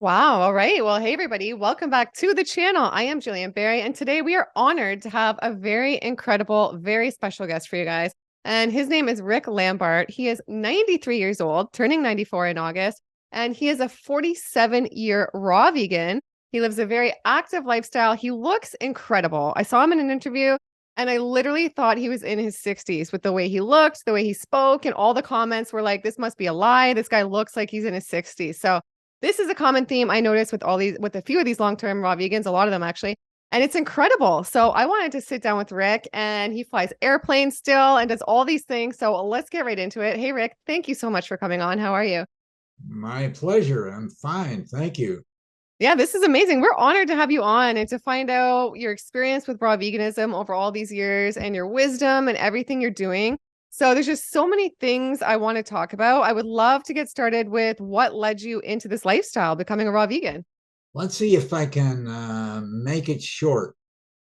Wow. All right. Well, hey, everybody. Welcome back to the channel. I am Gillianberry, and today we are honored to have a very incredible, very special guest for you guys. And his name is Ric Lambart. He is 93 years old, turning 94 in August, and he is a 47-year raw vegan. He lives a very active lifestyle. He looks incredible. I saw him in an interview, and I literally thought he was in his 60s with the way he looked, the way he spoke, and all the comments were like, this must be a lie. This guy looks like he's in his 60s. So this is a common theme I noticed with with a few of these long-term raw vegans, a lot of them actually, and it's incredible. So I wanted to sit down with Ric, and he flies airplanes still and does all these things. So let's get right into it. Hey, Ric, thank you so much for coming on. How are you? My pleasure. I'm fine. Thank you. Yeah, this is amazing. We're honored to have you on and to find out your experience with raw veganism over all these years and your wisdom and everything you're doing. So there's just so many things I want to talk about. I would love to get started with what led you into this lifestyle, becoming a raw vegan. Let's see if I can make it short.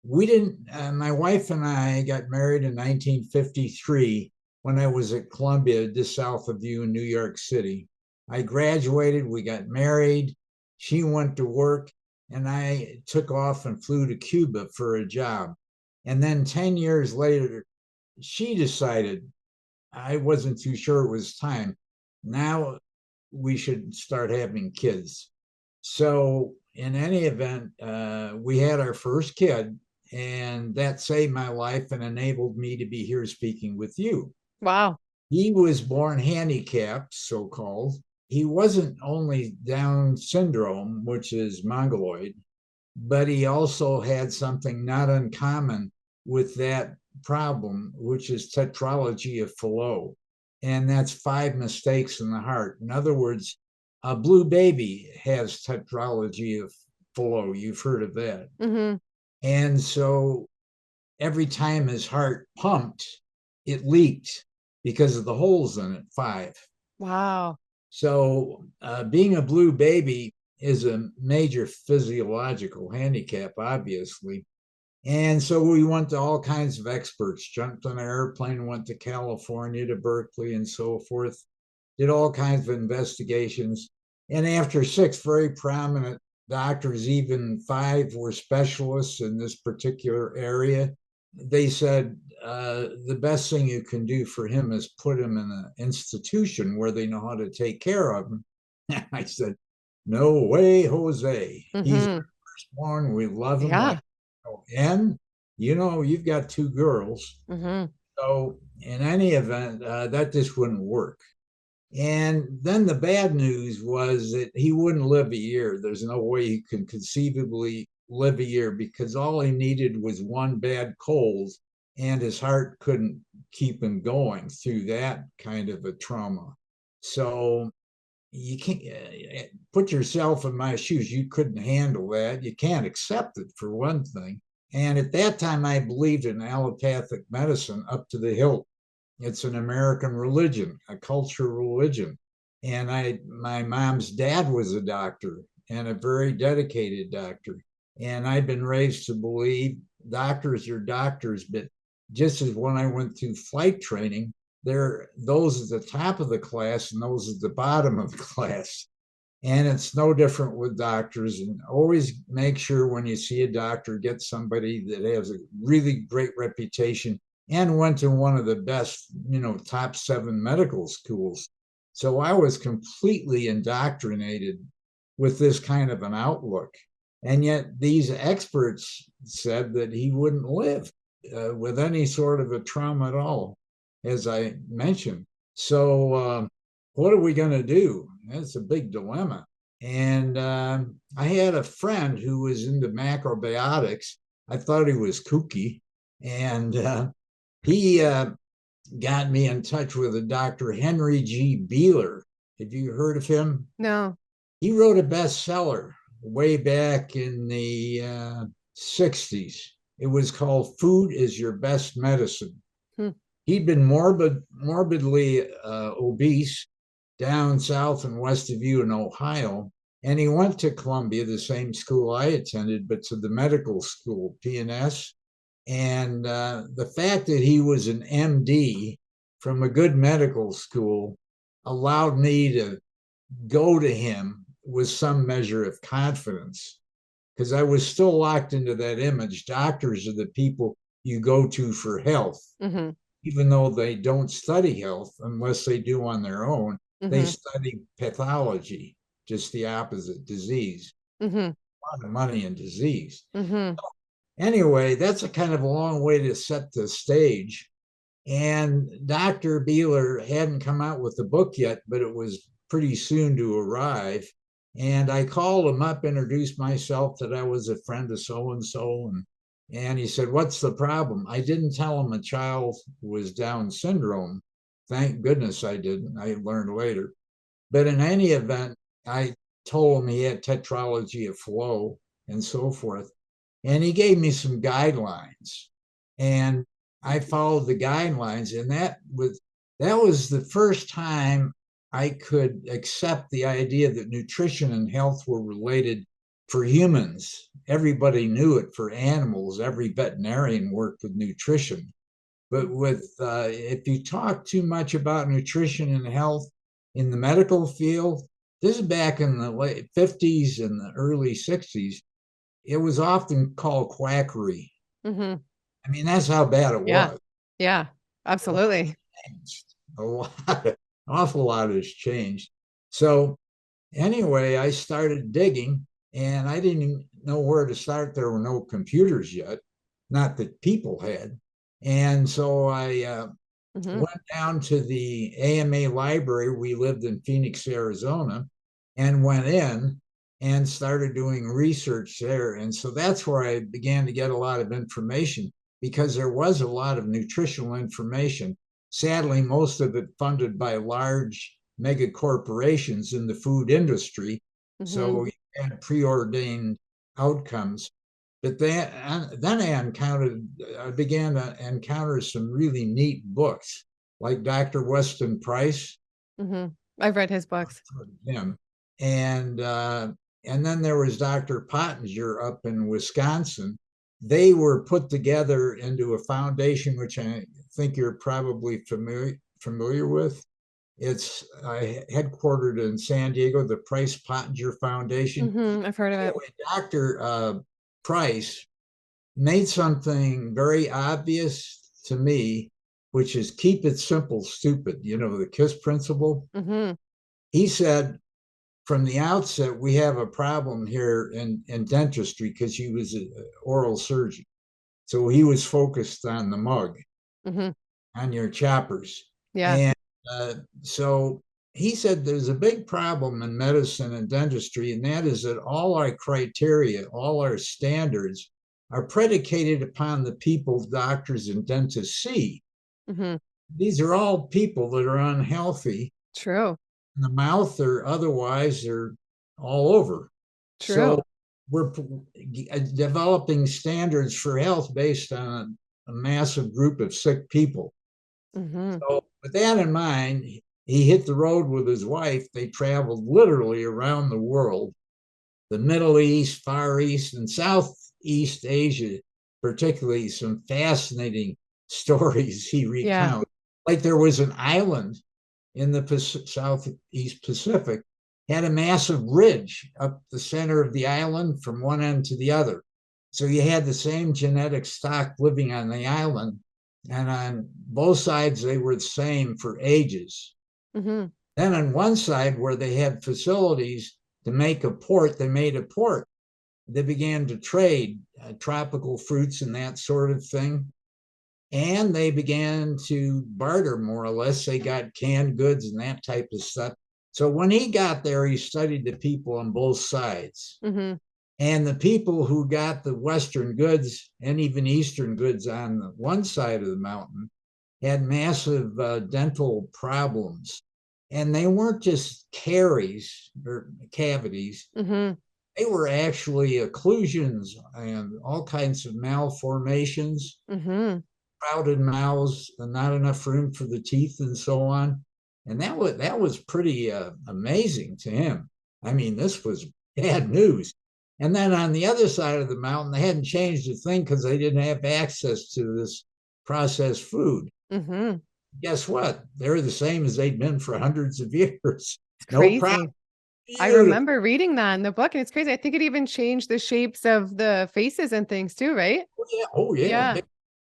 We didn't, my wife and I got married in 1953 when I was at Columbia, just south of you in New York City. I graduated, we got married, she went to work, and I took off and flew to Cuba for a job. And then 10 years later, she decided, I wasn't too sure it was time. Now we should start having kids. So, in any event, we had our first kid, and that saved my life and enabled me to be here speaking with you. Wow. He was born handicapped, so called. He wasn't only Down syndrome, which is mongoloid, but he also had something not uncommon with that problem, which is tetralogy of Fallot. And that's 5 mistakes in the heart. In other words, a blue baby has tetralogy of Fallot. You've heard of that. Mm-hmm. And so every time his heart pumped, it leaked because of the holes in it, 5. Wow. So being a blue baby is a major physiological handicap, obviously. And so we went to all kinds of experts, jumped on an airplane, went to California, to Berkeley, and so forth, did all kinds of investigations. And after 6 very prominent doctors, even 5 were specialists in this particular area, they said the best thing you can do for him is put him in an institution where they know how to take care of him. I said, no way, Jose. He's Mm-hmm. our firstborn. We love him like, Yeah. and you've got 2 girls. Mm-hmm. So in any event, that just wouldn't work. And then the bad news was that he wouldn't live a year. There's no way he could conceivably live a year because all he needed was one bad cold, and his heart couldn't keep him going through that kind of a trauma. So you can't put yourself in my shoes. You couldn't handle that. You can't accept it, for one thing. And at that time, I believed in allopathic medicine up to the hilt. It's an American religion, a cultural religion. And my mom's dad was a doctor, and a very dedicated doctor. And I'd been raised to believe doctors are doctors, but just as when I went through flight training, there those at the top of the class and those at the bottom of the class. And it's no different with doctors. And always make sure when you see a doctor, get somebody that has a really great reputation and went to one of the best, top 7 medical schools. So I was completely indoctrinated with this kind of an outlook. And yet these experts said that he wouldn't live with any sort of a trauma at all, as I mentioned. So what are we going to do? That's a big dilemma. And I had a friend who was into macrobiotics. I thought he was kooky. And he got me in touch with a Dr. Henry G. Beeler. Have you heard of him? No. He wrote a bestseller way back in the 60s. It was called Food is Your Best Medicine. Hmm. He'd been morbidly obese down south and west of you in Ohio. And he went to Columbia, the same school I attended, but to the medical school, PNS. And the fact that he was an MD from a good medical school allowed me to go to him was some measure of confidence, because I was still locked into that image. Doctors are the people you go to for health, even though they don't study health unless they do on their own. They study pathology, just the opposite, disease. A lot of money in disease. Anyway, that's a kind of a long way to set the stage. And Dr. Bieler hadn't come out with the book yet, but it was pretty soon to arrive. And I called him up, introduced myself, that I was a friend of so-and-so. And he said, "What's the problem?" I didn't tell him a child was Down syndrome. Thank goodness I didn't. I learned later. But in any event, I told him he had tetralogy of Fallot and so forth. And he gave me some guidelines. And I followed the guidelines. And that was the first time I could accept the idea that nutrition and health were related for humans. Everybody knew it for animals. Every veterinarian worked with nutrition. But if you talk too much about nutrition and health in the medical field, this is back in the late 50s and the early 60s, it was often called quackery. I mean, that's how bad it was. Yeah, absolutely. An awful lot has changed. So anyway, I started digging, and I didn't know where to start. There were no computers yet, not that people had. And so I went down to the AMA library. We lived in Phoenix, Arizona, and went in and started doing research there. And so that's where I began to get a lot of information, because there was a lot of nutritional information. Sadly, most of it funded by large mega corporations in the food industry. So you had preordained outcomes. But then I began to encounter some really neat books, like Dr. Weston Price. I've read his books. Him. And then there was Dr. Pottinger up in Wisconsin. They were put together into a foundation, which I think you're probably familiar with. It's headquartered in San Diego, the Price Pottinger Foundation. I've heard of it. Anyway, Dr. Price made something very obvious to me, which is keep it simple, stupid. You know, the KISS principle. He said, from the outset, we have a problem here in dentistry, because he was an oral surgeon. So he was focused on the mug, on your choppers. And so he said there's a big problem in medicine and dentistry, and that is that all our criteria, all our standards are predicated upon the people doctors and dentists see. These are all people that are unhealthy. True. In the mouth or otherwise, they're all over. True. So we're developing standards for health based on a massive group of sick people. So with that in mind, he hit the road with his wife. They traveled literally around the world, the Middle East, Far East, and Southeast Asia, particularly. Some fascinating stories he recounts. Like there was an island in the Southeast Pacific, had a massive ridge up the center of the island from one end to the other. So you had the same genetic stock living on the island, and on both sides, they were the same for ages. Then on one side, where they had facilities to make a port, they made a port. They began to trade tropical fruits and that sort of thing. And they began to barter, more or less. They got canned goods and that type of stuff. So when he got there, he studied the people on both sides. And the people who got the Western goods and even Eastern goods on the one side of the mountain had massive dental problems. And they weren't just caries or cavities. They were actually occlusions and all kinds of malformations. Crowded mouths, and not enough room for the teeth, and so on. And that was pretty amazing to him. I mean, this was bad news. And then on the other side of the mountain, they hadn't changed a thing because they didn't have access to this processed food. Guess what? They're the same as they'd been for hundreds of years. No problem. I Beautiful. remember reading that in the book, and it's crazy. I think it even changed the shapes of the faces and things too, right? Oh, yeah. Oh, yeah. Yeah.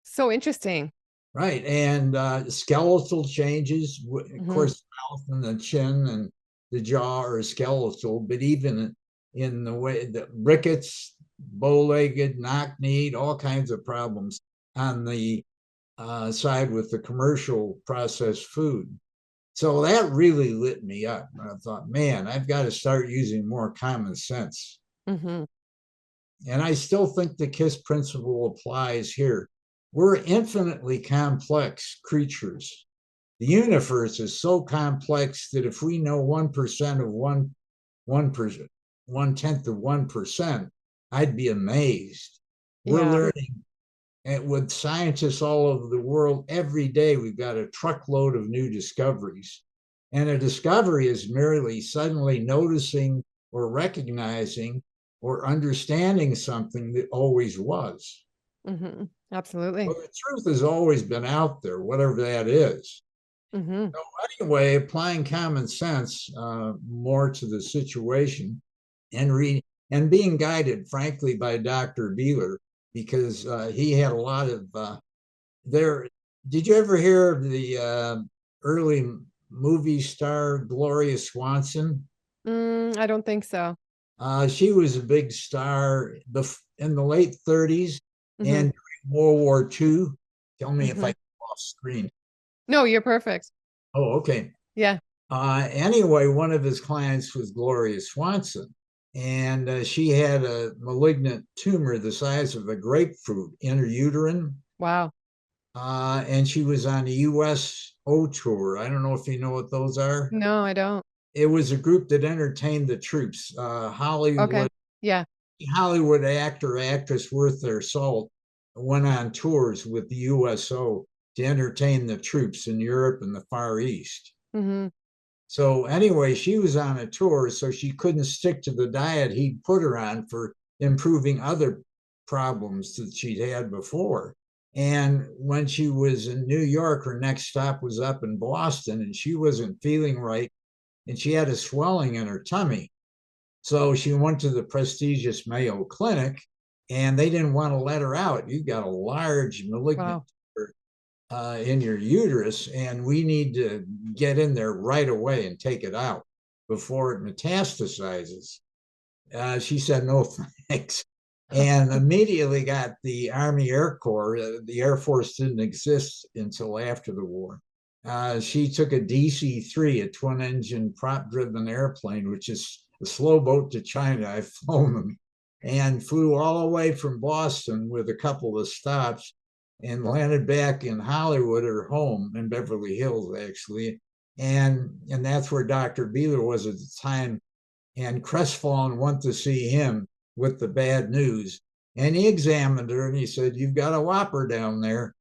So interesting. Right. And skeletal changes, of Hmm. course, the mouth and the chin and the jaw are skeletal, but even in the way that rickets, bow-legged, knock-kneed, all kinds of problems on the side with the commercial processed food. So that really lit me up. And I thought, man, I've got to start using more common sense. Hmm. And I still think the KISS principle applies here. We're infinitely complex creatures. The universe is so complex that if we know 1% of 1%, 1/10 of 1%, I'd be amazed. We're Yeah. learning, and with scientists all over the world, every day we've got a truckload of new discoveries. And a discovery is merely suddenly noticing or recognizing or understanding something that always was. Hmm. Absolutely. Well, the truth has always been out there, whatever that is. Hmm. So anyway, applying common sense more to the situation and and being guided, frankly, by Dr. Beeler, because he had a lot of there. Did you ever hear of the early movie star Gloria Swanson? I don't think so. She was a big star in the late 30s Hmm. and during World War II. Tell me if I Hmm. go off screen. No, you're perfect. Oh, okay. Yeah. Anyway, one of his clients was Gloria Swanson, and she had a malignant tumor the size of a grapefruit intrauterine, Wow. and she was on the USO tour. I don't know if you know what those are. No, I don't. It was a group that entertained the troops. Okay. Yeah. Hollywood actor, actress worth their salt went on tours with the USO to entertain the troops in Europe and the Far East. Hmm. So anyway, she was on a tour, so she couldn't stick to the diet he put her on for improving other problems that she'd had before. And when she was in New York, her next stop was up in Boston, and she wasn't feeling right, and she had a swelling in her tummy. So she went to the prestigious Mayo Clinic, and they didn't want to let her out. You got a large malignant Wow. in your uterus, and we need to get in there right away and take it out before it metastasizes. She said, no, thanks. And immediately got the Army Air Corps. The Air Force didn't exist until after the war. She took a DC-3, a twin engine prop driven airplane, which is a slow boat to China. I've flown them, and flew all the way from Boston with a couple of stops and landed back in Hollywood, her home in Beverly Hills, actually. And that's where Dr. Beeler was at the time. And crestfallen went to see him with the bad news. And he examined her and he said, "You've got a whopper down there."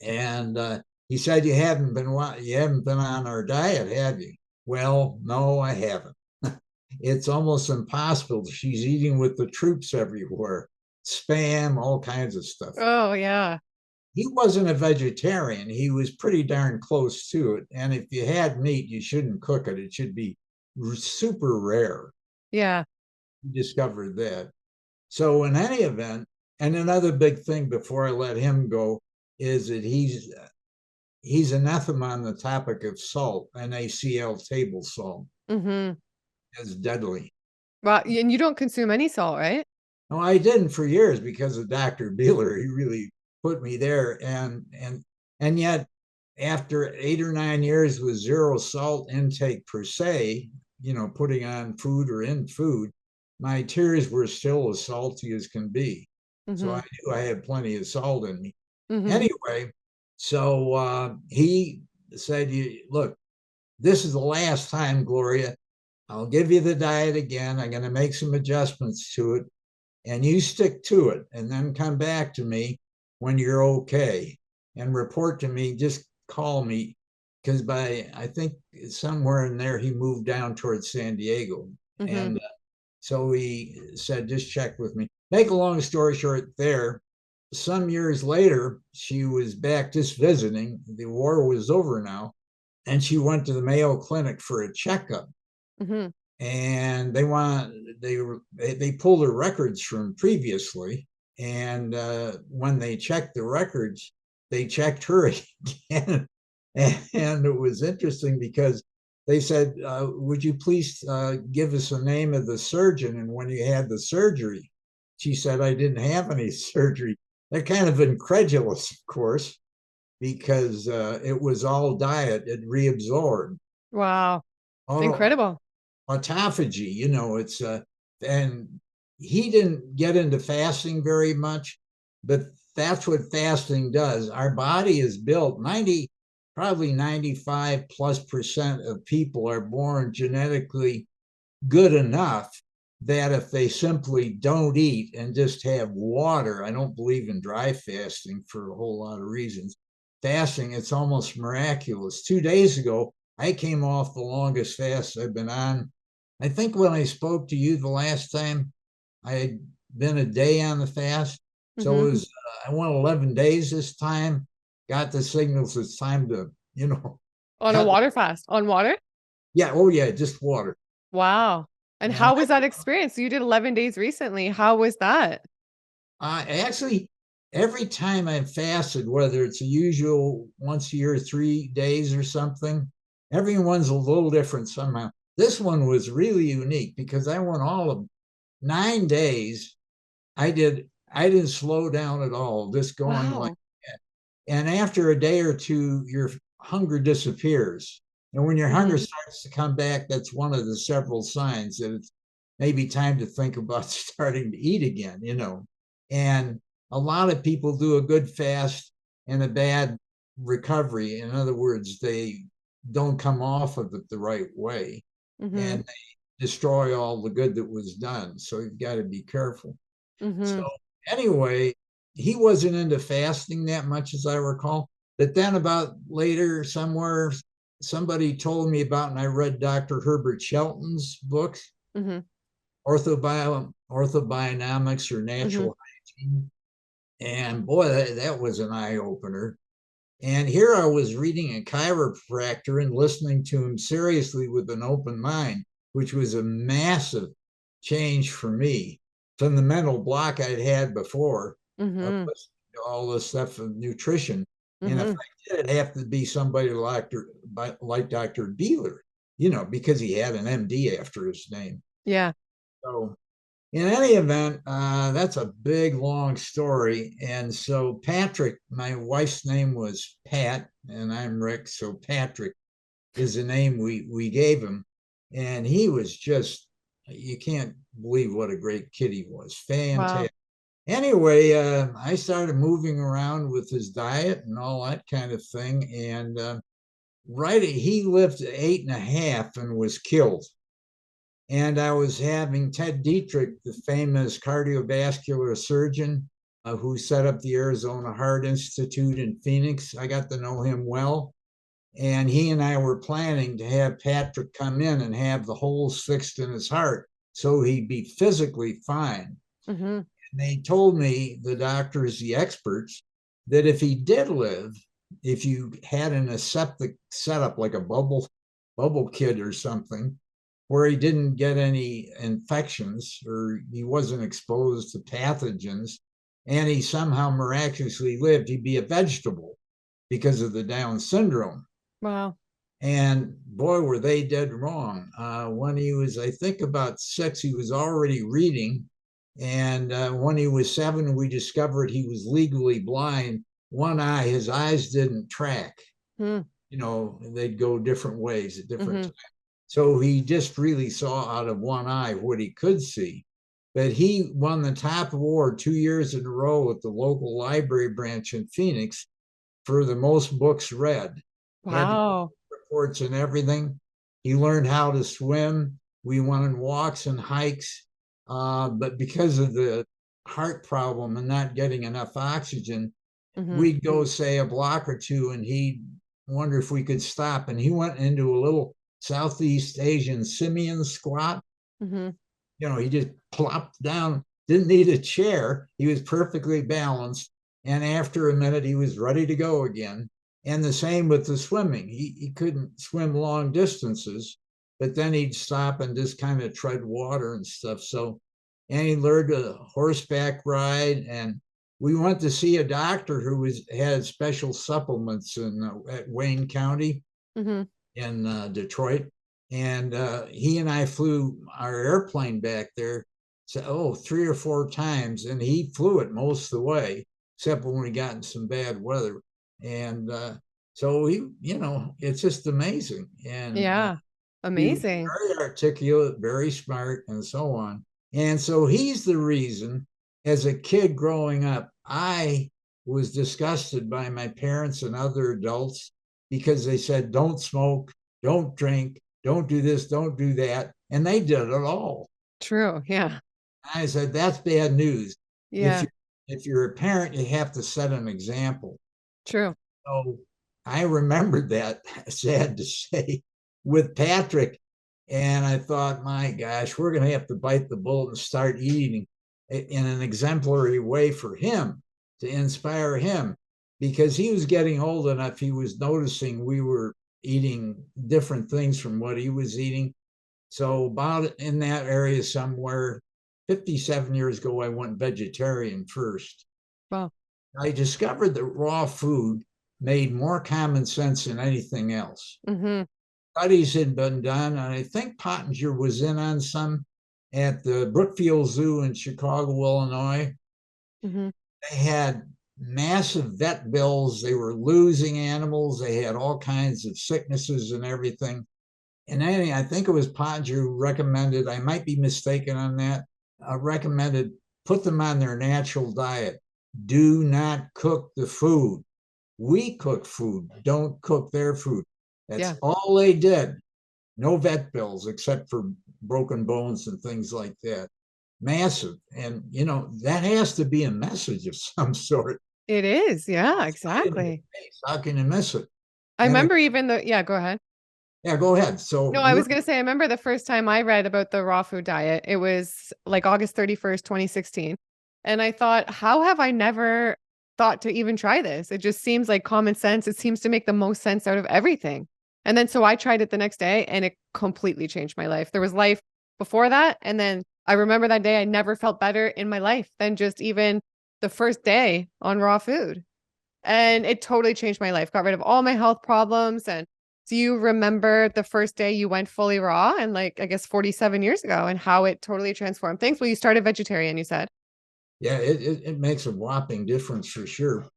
And he said, you haven't been on our diet, have you? Well, no, I haven't. It's almost impossible. She's eating with the troops everywhere, spam, all kinds of stuff. Oh, yeah. He wasn't a vegetarian. He was pretty darn close to it. And if you had meat, you shouldn't cook it. It should be super rare. Yeah. He discovered that. So, in any event, and another big thing before I let him go is that he's anathema on the topic of salt, NaCl table salt, Hmm. is deadly. Wow. And you don't consume any salt, right? No, I didn't for years because of Dr. Beeler. He really put me there, and yet after 8 or 9 years with zero salt intake per se, putting on food or in food, my tears were still as salty as can be. So Hmm. I knew I had plenty of salt in me. Hmm. Anyway, so he said, look, this is the last time, Gloria. I'll give you the diet again. I'm going to make some adjustments to it, and you stick to it, and then come back to me when you're okay and report to me. Just call me, because I think somewhere in there he moved down towards San Diego. Hmm. And so he said, just check with me. Make a long story short, some years later, she was back just visiting. The war was over now, and she went to the Mayo Clinic for a checkup. Hmm. and they pulled the records from previously, and when they checked the records, they checked her again. And it was interesting because they said, would you please give us the name of the surgeon and when you had the surgery? She said, I didn't have any surgery. They're kind of incredulous, of course, because it was all diet. It reabsorbed. Wow. Incredible. Autophagy, it's and he didn't get into fasting very much, but that's what fasting does. Our body is built, probably 95+% of people are born genetically good enough that if they simply don't eat and just have water, I don't believe in dry fasting for a whole lot of reasons. Fasting, it's almost miraculous. 2 days ago, I came off the longest fast I've been on. I think when I spoke to you the last time, I had been a day on the fast. So it was, I went 11 days this time, got the signals it's time to, On a water fast, on water? Yeah. Oh, yeah. Just water. Wow. And how was that experience? You did 11 days recently. How was that? Actually, every time I've fasted, whether it's a usual once a year, 3 days or something, everyone's a little different somehow. This one was really unique because I went all of 9 days. I didn't slow down at all, just going like that. And after a day or two, your hunger disappears. And when your hunger starts to come back, that's one of the several signs that it's maybe time to think about starting to eat again, And a lot of people do a good fast and a bad recovery. In other words, they don't come off of it the right way, and they destroy all the good that was done. So you've got to be careful. So anyway, he wasn't into fasting that much, as I recall. But then about later, somewhere, somebody told me about, and I read Dr. Herbert Shelton's books, Orthobionomics or Natural Hygiene. And boy, that was an eye opener. And here I was reading a chiropractor and listening to him seriously with an open mind, which was a massive change for me from the mental block I'd had before of listening to all this stuff of nutrition. And if I did, it'd have to be somebody like Dr. Beeler, because he had an MD after his name. Yeah. So in any event, that's a big, long story. And so Patrick, my wife's name was Pat, and I'm Rick. So Patrick is the name we gave him. And he was just, you can't believe what a great kid he was. Fantastic. Wow. Anyway, I started moving around with his diet and all that kind of thing. And he lived 8.5 and was killed. And I was having Ted Dietrich, the famous cardiovascular surgeon who set up the Arizona Heart Institute in Phoenix. I got to know him well. And he and I were planning to have Patrick come in and have the holes fixed in his heart so he'd be physically fine. And they told me, the doctors, the experts, that if he did live, if you had an aseptic setup like a bubble kit or something, where he didn't get any infections or he wasn't exposed to pathogens, and he somehow miraculously lived, he'd be a vegetable because of the Down syndrome. Wow. And boy, were they dead wrong. When he was, I think, about 6, he was already reading. And when he was 7, we discovered he was legally blind. One eye, his eyes didn't track. They'd go different ways at different times. So he just really saw out of one eye what he could see. But he won the top award 2 years in a row at the local library branch in Phoenix for the most books read. Wow. Reports and everything. He learned how to swim. We went on walks and hikes. But because of the heart problem and not getting enough oxygen, we'd go, say, a block or two, and he'd wonder if we could stop. And he went into a little Southeast Asian simian squat. He just plopped down, didn't need a chair. He was perfectly balanced. And after a minute, he was ready to go again. And the same with the swimming. He couldn't swim long distances, but then he'd stop and just kind of tread water and stuff. So, and he learned a horseback ride, and we went to see a doctor who had special supplements at Wayne County in Detroit. And he and I flew our airplane back there, so 3 or 4 times, and he flew it most of the way, except when we got in some bad weather. And so he, it's just amazing. And yeah, amazing. Very articulate, very smart, and so on. And so he's the reason, as a kid growing up, I was disgusted by my parents and other adults because they said, don't smoke, don't drink, don't do this, don't do that. And they did it all. True. Yeah. I said, that's bad news. Yeah. If you're a parent, you have to set an example. True. So I remembered that, sad to say, with Patrick. And I thought, my gosh, we're going to have to bite the bullet and start eating in an exemplary way for him, to inspire him, because he was getting old enough. He was noticing we were eating different things from what he was eating. So about in that area somewhere, 57 years ago, I went vegetarian first. Wow. I discovered that raw food made more common sense than anything else. Studies had been done, and I think Pottinger was in on some at the Brookfield Zoo in Chicago, Illinois. They had massive vet bills. They were losing animals. They had all kinds of sicknesses and everything. And anyway, I think it was Pottinger who recommended, I might be mistaken on that, recommended put them on their natural diet. Do not cook the food. We cook food, don't cook their food. That's all they did. No vet bills except for broken bones and things like that. Massive. And, that has to be a message of some sort. It is. Yeah, exactly. How can you miss it? I remember go ahead. Yeah, go ahead. So no, I was going to say, I remember the first time I read about the raw food diet, it was like August 31st, 2016. And I thought, how have I never thought to even try this? It just seems like common sense. It seems to make the most sense out of everything. And then so I tried it the next day and it completely changed my life. There was life before that. And then I remember that day, I never felt better in my life than just even the first day on raw food. And it totally changed my life, got rid of all my health problems. And do you remember the first day you went fully raw, and like, I guess 47 years ago, and how it totally transformed things? Well, you started vegetarian, you said. Yeah, it makes a whopping difference for sure.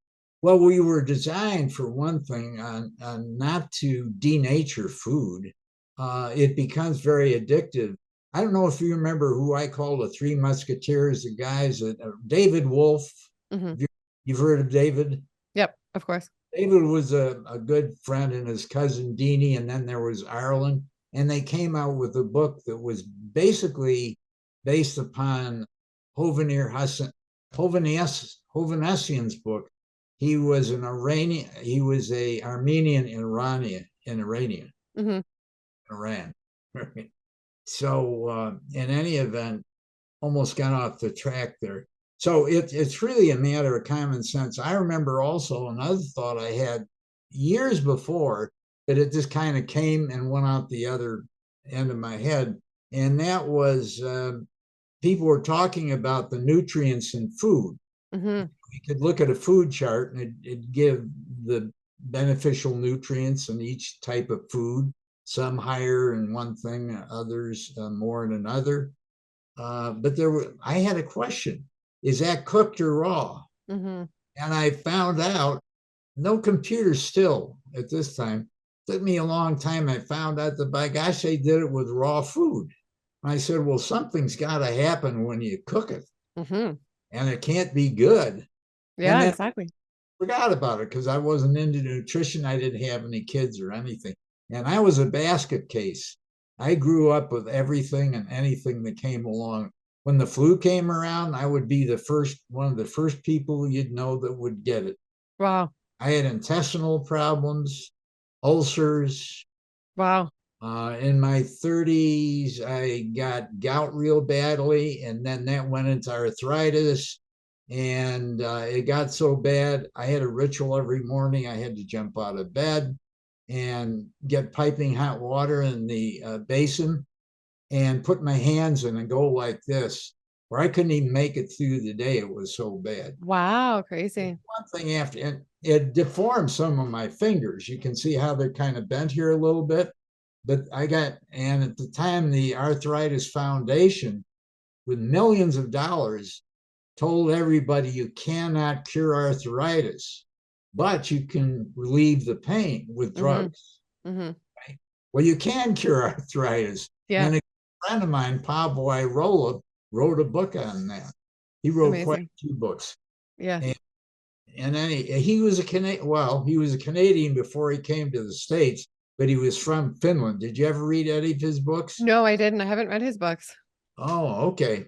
Well, we were designed, for one thing, on not to denature food. It becomes very addictive. I don't know if you remember who I call the Three Musketeers, the guys that David Wolf. You've heard of David? Yep, of course. David was a good friend, and his cousin Deanie, and then there was Ireland. And they came out with a book that was basically based upon Hovhannissian's book. He was an Iranian. He was a Armenian in Iran. So in any event, almost got off the track there. So it's really a matter of common sense. I remember also another thought I had years before, but it just kind of came and went out the other end of my head. And that was people were talking about the nutrients in food. You could look at a food chart and it'd give the beneficial nutrients in each type of food, some higher in one thing, others more in another. But I had a question. Is that cooked or raw? And I found out, no computer still at this time. It took me a long time. I found out that, by gosh, they did it with raw food. And I said, well, something's got to happen when you cook it. And it can't be good. Yeah, exactly. Forgot about it because I wasn't into nutrition. I didn't have any kids or anything. And I was a basket case. I grew up with everything and anything that came along. When the flu came around, I would be one of the first people you'd know that would get it. Wow. I had intestinal problems, ulcers. Wow. In my 30s, I got gout real badly, and then that went into arthritis. And it got so bad, I had a ritual every morning. I had to jump out of bed. and get piping hot water in the basin and put my hands in and go like this, or I couldn't even make it through the day. It was so bad. Wow, crazy. One thing after, and it deformed some of my fingers. You can see how they're kind of bent here a little bit. But and at the time, the Arthritis Foundation, with millions of dollars, told everybody you cannot cure arthritis, but you can relieve the pain with drugs. Mm-hmm. Right? Well, you can cure arthritis. Yeah. And a friend of mine, 𝙎𝑺𝑬 wrote a book on that. He wrote quite a few books. Yeah. And then he was a he was a Canadian before he came to the States, but he was from Finland. Did you ever read any of his books? No, I didn't. I haven't read his books. Oh, okay.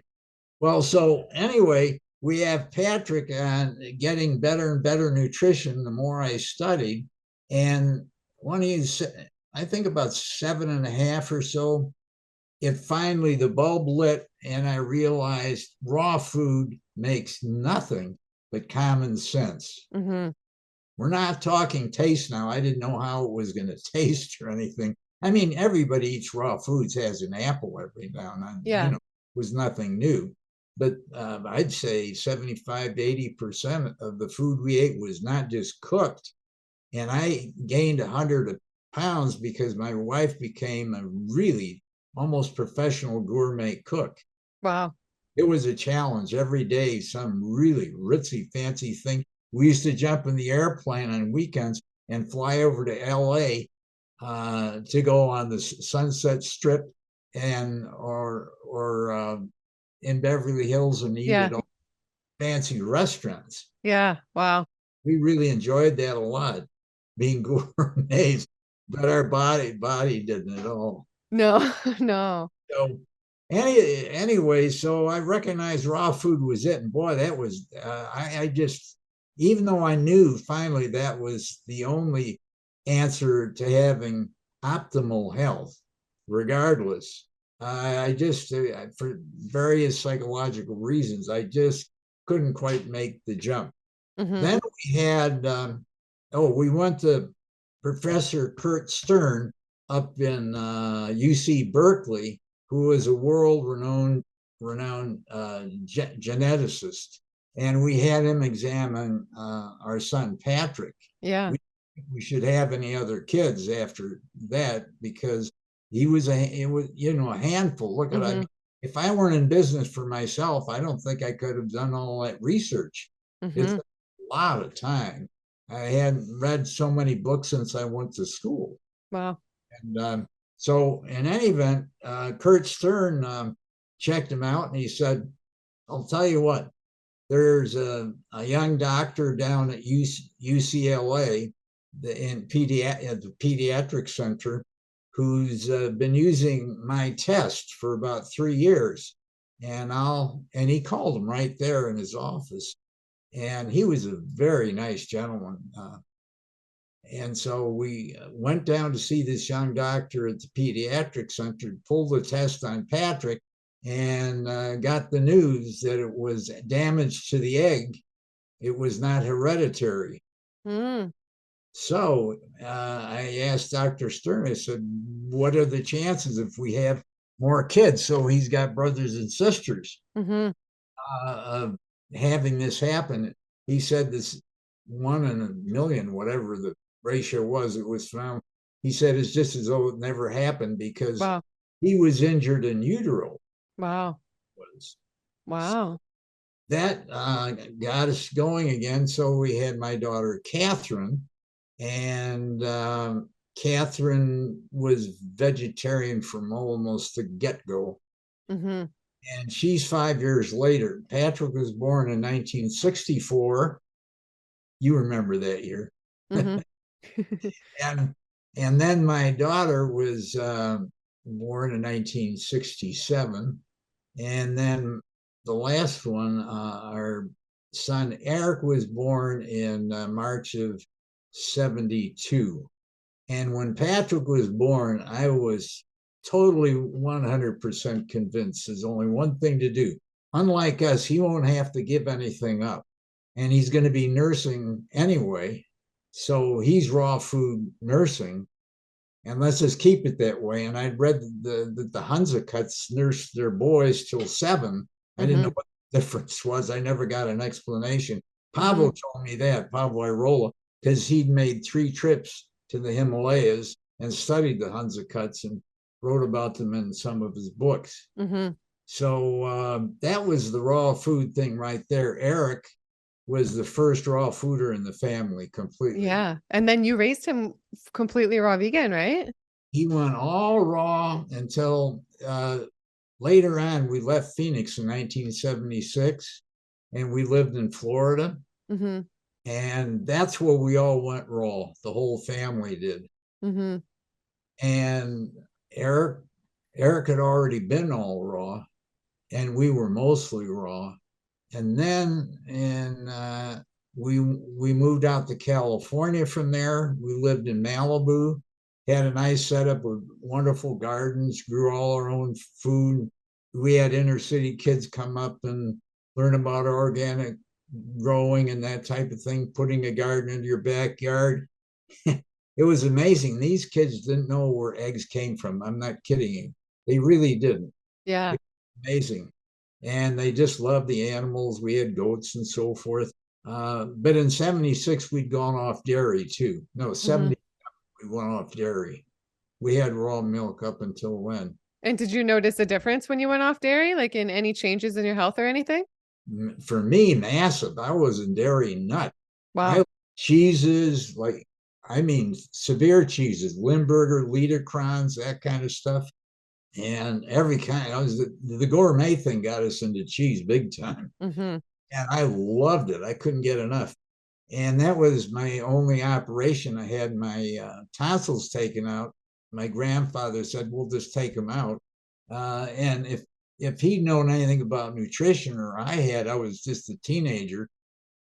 Well, so anyway, we have Patrick on getting better and better nutrition the more I studied. And when he's, I think about 7.5 or so, it finally, the bulb lit, and I realized raw food makes nothing but common sense. Mm-hmm. We're not talking taste now. I didn't know how it was going to taste or anything. I mean, everybody eats raw foods, has an apple every now and then. Yeah. You know, it was nothing new. But I'd say 75 to 80% of the food we ate was not just cooked. And I gained 100 pounds because my wife became a really almost professional gourmet cook. Wow. It was a challenge every day, some really ritzy, fancy thing. We used to jump in the airplane on weekends and fly over to LA to go on the Sunset Strip or in Beverly Hills and eat at fancy restaurants. Yeah. Wow. We really enjoyed that a lot, being gourmets, but our body didn't at all. No, no. So anyway, so I recognized raw food was it. And boy, that was, I just, even though I knew finally that was the only answer to having optimal health, regardless, I just, for various psychological reasons, I just couldn't quite make the jump. Mm-hmm. Then we had, we went to Professor Kurt Stern up in UC Berkeley, who was a world-renowned geneticist. And we had him examine our son, Patrick. Yeah. We should have any other kids after that, because he was a handful. Look at I. If I weren't in business for myself, I don't think I could have done all that research. It's a lot of time. I hadn't read so many books since I went to school. Wow. And so in any event, Kurt Stern checked him out, and he said, I'll tell you what, there's a young doctor down at UCLA in at the pediatric center who's been using my test for about 3 years. And he called him right there in his office. And he was a very nice gentleman. And so we went down to see this young doctor at the pediatric center, pulled the test on Patrick, and got the news that it was damage to the egg. It was not hereditary. So I asked Dr. Stern, I said, what are the chances if we have more kids? So he's got brothers and sisters of having this happen. He said this 1 in a million, whatever the ratio was, it was found. He said it's just as though it never happened, because he was injured in utero. Wow. Wow. So that got us going again. So we had my daughter, Catherine, and Catherine was vegetarian from almost the get-go. And she's 5 years later. Patrick was born in 1964. You remember that year. And then my daughter was born in 1967. And then the last one, our son Eric, was born in March of 72. And when Patrick was born, I was totally 100% convinced there's only one thing to do. Unlike us, he won't have to give anything up. And he's going to be nursing anyway. So he's raw food nursing, and let's just keep it that way. And I'd read that the 𝙎𝘼𝙑𝙀 nursed their boys till 7. I didn't know what the difference was. I never got an explanation. Pavel told me that, 𝙎𝑺𝑬, because he'd made 3 trips to the Himalayas and studied the 𝙎𝘼𝙑𝙀s and wrote about them in some of his books. So that was the raw food thing right there. Eric was the first raw fooder in the family completely. Yeah. And then you raised him completely raw vegan, right? He went all raw until later on. We left Phoenix in 1976 and we lived in Florida. And that's where we all went raw. The whole family did. And Eric had already been all raw, and we were mostly raw. And then we moved out to California from there. We lived in Malibu, had a nice setup with wonderful gardens, grew all our own food. We had inner city kids come up and learn about organic growing and that type of thing, putting a garden into your backyard. It was amazing. These kids didn't know where eggs came from. I'm not kidding you. They really didn't. Yeah. Amazing. And they just loved the animals. We had goats and so forth. But in 76, we'd gone off dairy too. No, 70, we went off dairy. We had raw milk up until when. And did you notice a difference when you went off dairy, like in any changes in your health or anything? For me, massive. I was a dairy nut. Wow. Cheeses, severe cheeses, Limburger, Liederkranz, that kind of stuff. And every kind. The gourmet thing got us into cheese big time. And I loved it. I couldn't get enough. And that was my only operation. I had my tonsils taken out. My grandfather said, we'll just take them out. And if he'd known anything about nutrition, or I was just a teenager,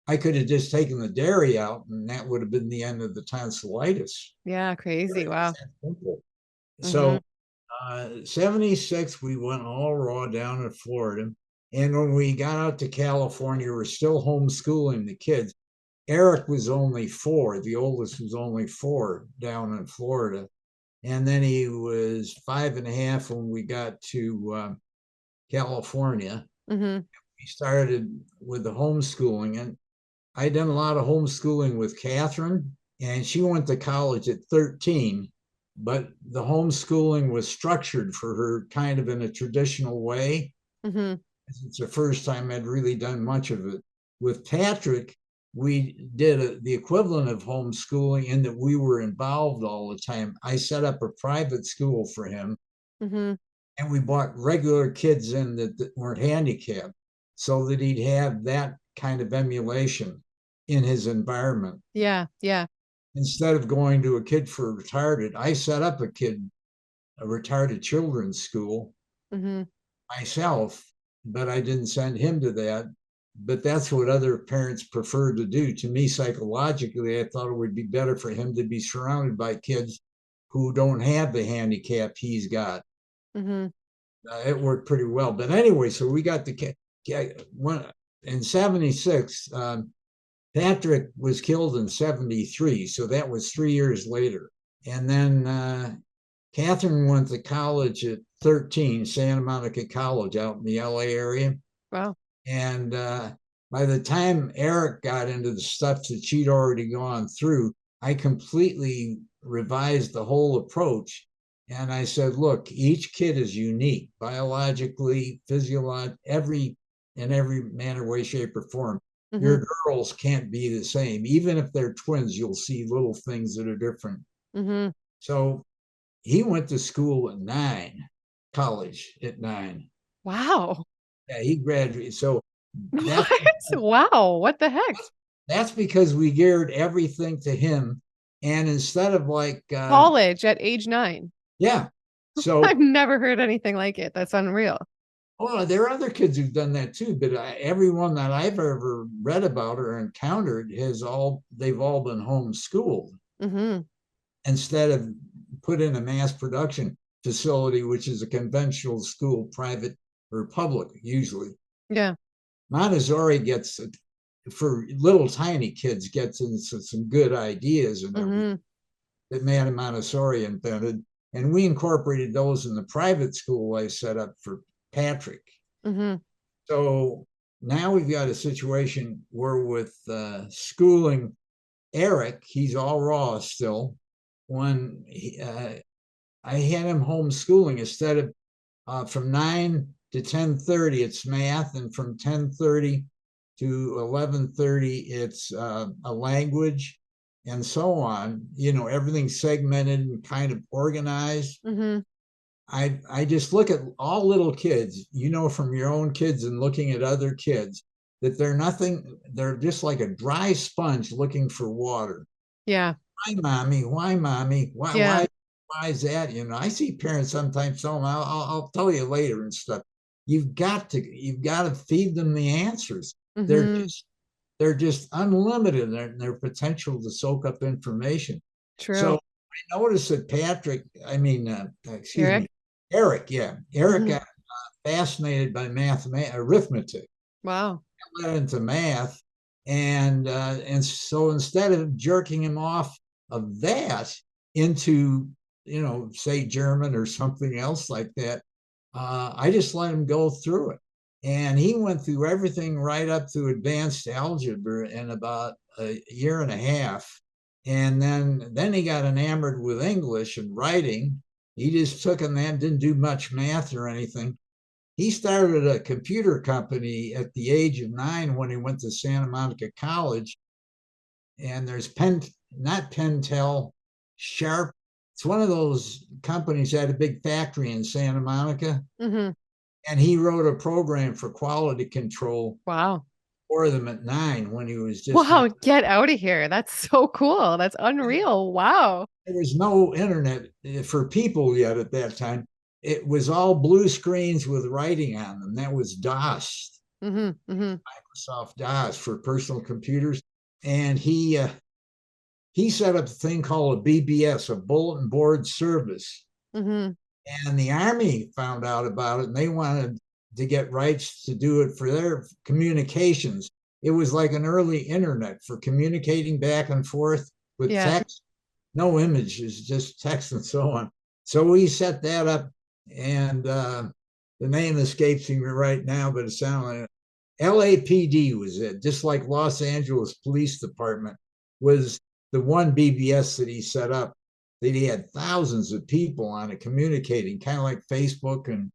I could have just taken the dairy out and that would have been the end of the tonsillitis. Yeah, crazy. Wow. So 76, we went all raw down in Florida. And when we got out to California, we're still homeschooling the kids. Eric was only 4. The oldest was only 4 down in Florida. And then he was 5.5 when we got to California. We started with the homeschooling. And I'd done a lot of homeschooling with Catherine, and she went to college at 13. But the homeschooling was structured for her kind of in a traditional way. It's the first time I'd really done much of it. With Patrick, we did the equivalent of homeschooling in that we were involved all the time. I set up a private school for him, and we brought regular kids in that weren't handicapped so that he'd have that kind of emulation in his environment. Yeah, yeah. Instead of going to a kid for retarded, I set up a retarded children's school myself, but I didn't send him to that. But that's what other parents prefer to do. To me, psychologically, I thought it would be better for him to be surrounded by kids who don't have the handicap he's got. It worked pretty well. But anyway, so we got in 76, Patrick was killed in 73, so that was 3 years later. And then Catherine went to college at 13, Santa Monica College out in the LA area. Wow. And by the time Eric got into the stuff that she'd already gone through, I completely revised the whole approach. And I said, look, each kid is unique, biologically, physiologically, in every manner, way, shape, or form. Your girls can't be the same. Even if they're twins, you'll see little things that are different. So he went to school at 9, college at 9. Wow. Yeah, he graduated. So what? Wow, what the heck? That's because we geared everything to him. And instead of college at age 9. Yeah. So I've never heard anything like it. That's unreal. Oh, there are other kids who've done that too, but everyone that I've ever read about or encountered they've all been homeschooled instead of put in a mass production facility, which is a conventional school, private or public usually. Yeah. Montessori gets for little tiny kids, gets into some good ideas and everything that Madame Montessori invented. And we incorporated those in the private school I set up for Patrick. So now we've got a situation where with schooling Eric, he's all raw still. When I had him homeschooling, instead of from 9 to 10:30, it's math, and from 10:30 to 11:30, it's a language, and so on. You know, everything's segmented and kind of organized. I just look at all little kids, you know, from your own kids and looking at other kids, that they're just like a dry sponge looking for water. Yeah. Why, mommy? Why, mommy? Yeah. Why is that? You know, I see parents sometimes tell them, I'll tell you later and stuff. You've got to feed them the answers. They're just unlimited in their potential to soak up information. True. So I noticed that Eric got fascinated by arithmetic. Wow. Got into math, and so instead of jerking him off of that into, you know, say German or something else like that, I just let him go through it. And he went through everything right up to advanced algebra in about a year and a half. And then he got enamored with English and writing. He just took on that, didn't do much math or anything. He started a computer company at the age of 9 when he went to Santa Monica College. And there's not Pentel, Sharp. It's one of those companies that had a big factory in Santa Monica. And he wrote a program for quality control. Wow. For them at 9 when he was just. Wow, get out of here. That's so cool. That's unreal. Wow. There was no internet for people yet at that time. It was all blue screens with writing on them. That was DOS. Microsoft DOS for personal computers. And he set up a thing called a BBS, a bulletin board service. And the Army found out about it, and they wanted to get rights to do it for their communications. It was like an early internet for communicating back and forth with text, no images, just text and so on. So we set that up, and the name escapes me right now, but it sounded like LAPD was it, just like Los Angeles Police Department was the one BBS that he set up, that he had thousands of people on it communicating, kind of like Facebook and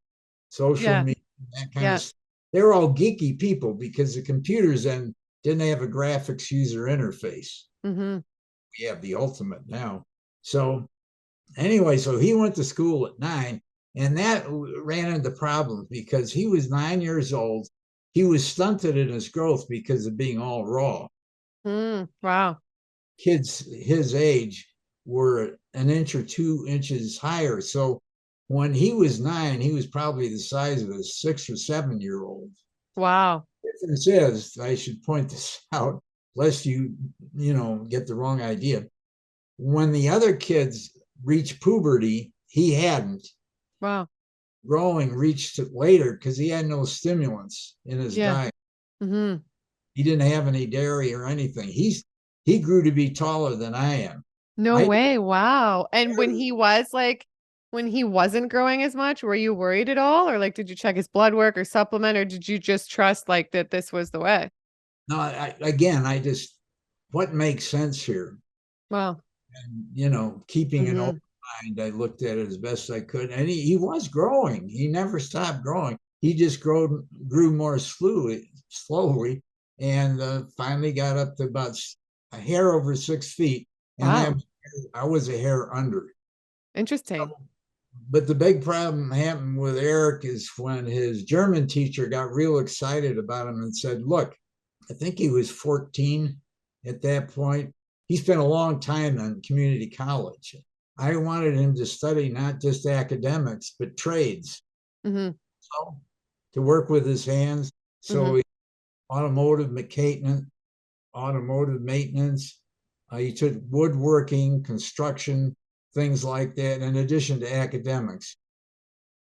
social media, that kind of stuff. They were all geeky people because the computers then didn't have a graphics user interface. We have the ultimate now. So anyway, so he went to school at 9, and that ran into problems because he was 9 years old. He was stunted in his growth because of being all raw. Wow. Kids his age were an inch or 2 inches higher. So when he was 9, he was probably the size of a 6 or 7 year old. Wow. The difference is, I should point this out, lest you get the wrong idea. When the other kids reached puberty, he hadn't. Wow. Growing reached it later because he had no stimulants in his diet. He didn't have any dairy or anything. He grew to be taller than I am. No way. Wow. And when he wasn't growing as much, were you worried at all? Or like, did you check his blood work or supplement, or did you just trust like that this was the way? No, what makes sense here? Wow. And, keeping an open mind, I looked at it as best I could. And he was growing. He never stopped growing. He just grew more slowly, and finally got up to about a hair over 6 feet. And I was a hair under. Interesting. But the big problem happened with Eric is when his German teacher got real excited about him and said, look, I think he was 14 at that point. He spent a long time in community college. I wanted him to study not just academics, but trades. So to work with his hands. So automotive maintenance. He took woodworking, construction, things like that, in addition to academics.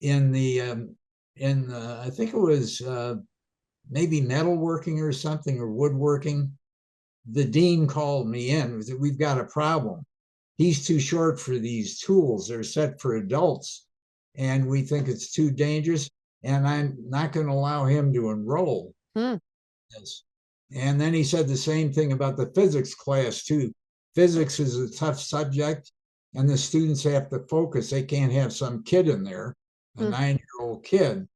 I think it was maybe metalworking or something, or woodworking. The dean called me in and said, we've got a problem. He's too short for these tools. They're set for adults, and we think it's too dangerous, and I'm not going to allow him to enroll. Yes. And then he said the same thing about the physics class too. Physics is a tough subject, and the students have to focus. They can't have some kid in there, a 9-year-old kid.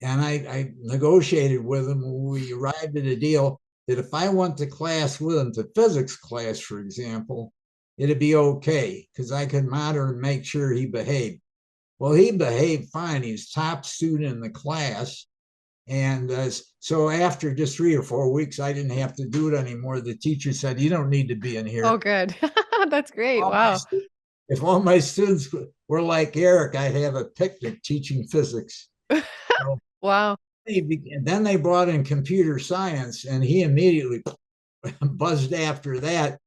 And I negotiated with him. We arrived at a deal that if I went to class with him, to physics class, for example, it'd be okay because I could monitor and make sure he behaved. Well, he behaved fine. He was top student in the class. And so after just 3 or 4 weeks, I didn't have to do it anymore. The teacher said, you don't need to be in here. Oh, good. That's great. Wow. If all my students were like Eric, I'd have a picnic teaching physics. So, wow. and then they brought in computer science, and he immediately buzzed after that.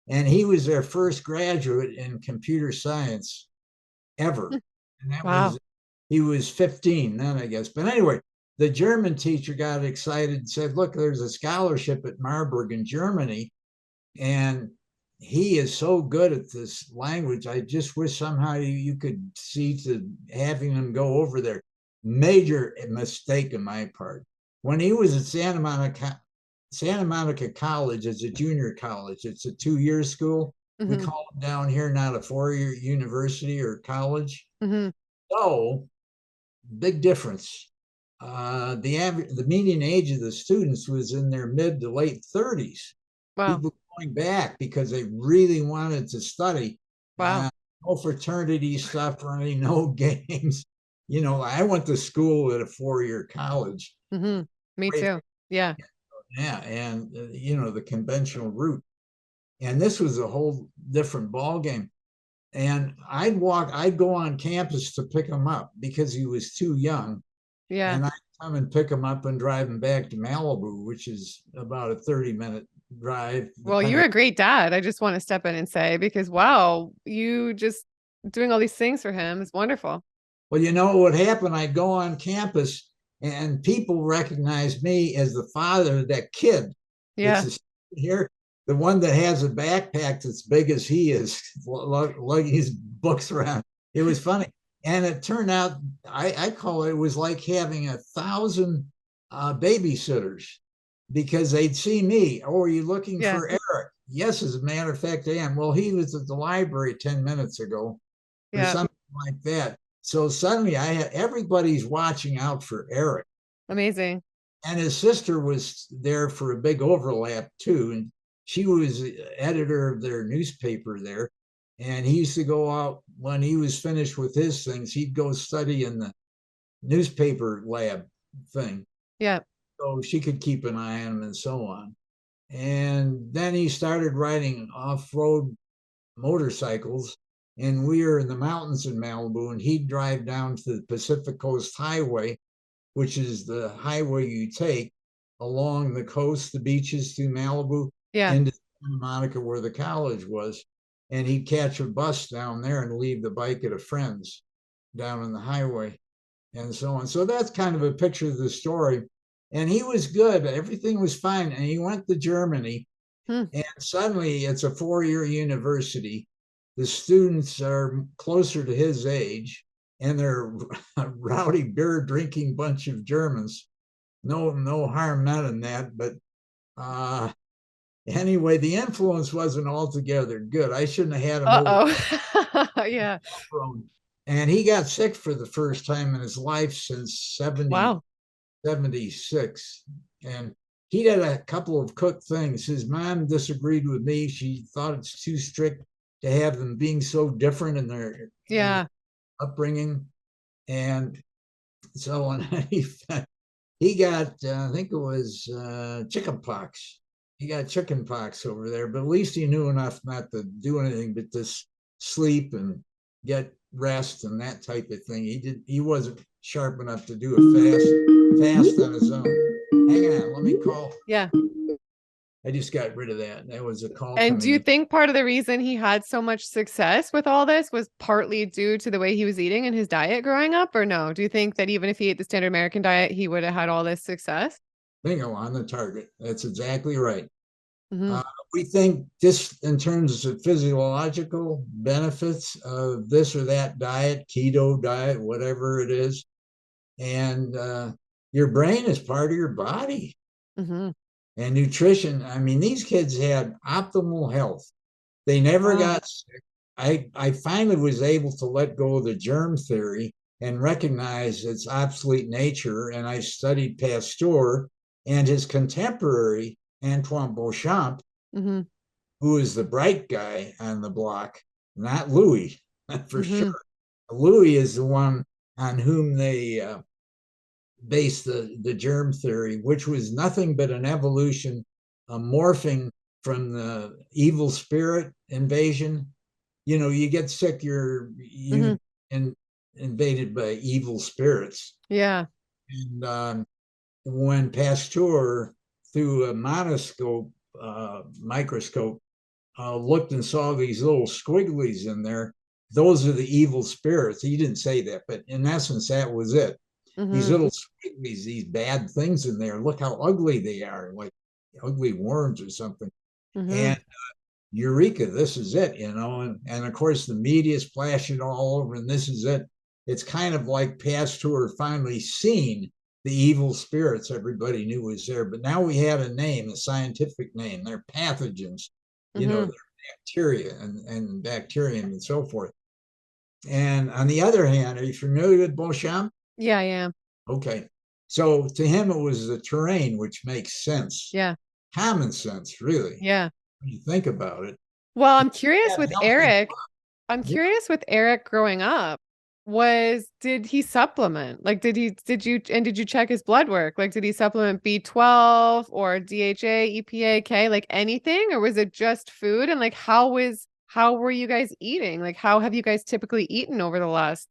And he was their first graduate in computer science ever. And that was, he was 15 then, I guess. But anyway, the German teacher got excited and said, look, there's a scholarship at Marburg in Germany, and he is so good at this language. I just wish somehow you could see to having him go over there. Major mistake on my part. When he was at Santa Monica College, as a junior college, it's a 2-year school. We call them down here not a 4-year university or college. So big difference. The median age of the students was in their mid to late 30s. Wow. People going back because they really wanted to study. Wow. No fraternity stuff or any, no games. You know, I went to school at a 4-year college. Me too. Yeah. Yeah. And, you know, the conventional route. And this was a whole different ball game. And I'd go on campus to pick him up because he was too young. Yeah. And I'd come and pick him up and drive him back to Malibu, which is about a 30-minute drive. Well, you're a great dad. I just want to step in and say, because wow, you just doing all these things for him is wonderful. Well, you know what happened? I'd go on campus and people recognized me as the father of that kid. Yeah. Here, the one that has a backpack that's big as he is, lugging his books around. It was funny. And it turned out, I call it was like having 1,000 babysitters, because they'd see me. Oh, are you looking for Eric? Yes, as a matter of fact, I am. Well, he was at the library 10 minutes ago, or something like that. So suddenly everybody's watching out for Eric. Amazing. And his sister was there for a big overlap too. And she was the editor of their newspaper there. And he used to go out when he was finished with his things, he'd go study in the newspaper lab thing. Yeah. So she could keep an eye on him and so on. And then he started riding off-road motorcycles. And we were in the mountains in Malibu, and he'd drive down to the Pacific Coast Highway, which is the highway you take along the coast, the beaches through Malibu, into Santa Monica where the college was. And he'd catch a bus down there and leave the bike at a friend's down on the highway and so on. So that's kind of a picture of the story. And he was good. Everything was fine. And he went to Germany. And suddenly it's a 4-year university. The students are closer to his age, and they're a rowdy beer drinking bunch of Germans. No harm meant in that, but anyway, the influence wasn't altogether good. I shouldn't have had him over. Yeah. And he got sick for the first time in his life since 76. And he did a couple of cooked things. His mom disagreed with me. She thought it's too strict to have them being so different in their upbringing. And so when he got, I think it was chicken pox. He got chicken pox over there, but at least he knew enough not to do anything but just sleep and get rest and that type of thing. He wasn't sharp enough to do a fast on his own. Hang on, let me call. Yeah. I just got rid of that. That was a call. And do you think part of the reason he had so much success with all this was partly due to the way he was eating and his diet growing up, or no? Do you think that even if he ate the standard American diet, he would have had all this success? Bingo, on the target. That's exactly right. Mm-hmm. We think just in terms of physiological benefits of this or that diet, keto diet, whatever it is. And your brain is part of your body. Mm-hmm. And nutrition, I mean, these kids had optimal health. They never Wow. got sick. I finally was able to let go of the germ theory and recognize its obsolete nature. And I studied Pasteur and his contemporary, Antoine Béchamp, Mm-hmm. who is the bright guy on the block, not Louis, for Mm-hmm. sure. Louis is the one on whom they based the germ theory, which was nothing but an evolution, a morphing from the evil spirit invasion. You know, you get sick, Mm-hmm. invaded by evil spirits. Yeah. And when Pasteur, through a microscope, looked and saw these little squigglies in there, those are the evil spirits. He didn't say that, but in essence, that was it. These Mm-hmm. little squigglies, these bad things in there. Look how ugly they are, like ugly worms or something. Mm-hmm. And Eureka, this is it, you know. And of course, the media splashing all over, and this is it. It's kind of like Pasteur finally seen the evil spirits everybody knew was there. But now we have a name, a scientific name. They're pathogens, you know, Mm-hmm. they're bacteria and bacterium and so forth. And on the other hand, are you familiar with Beauchamp? Yeah, I am. Okay. So to him, it was the terrain, which makes sense. Yeah. Common sense, really, Yeah. when you think about it. Well, I'm curious Yeah, with healthy. Eric. I'm Yeah. curious with Eric growing up. Did he supplement? Like, did you check his blood work? Like, did he supplement B12 or DHA, EPA, K, like anything? Or was it just food? And like, how were you guys eating? Like, how have you guys typically eaten over the last,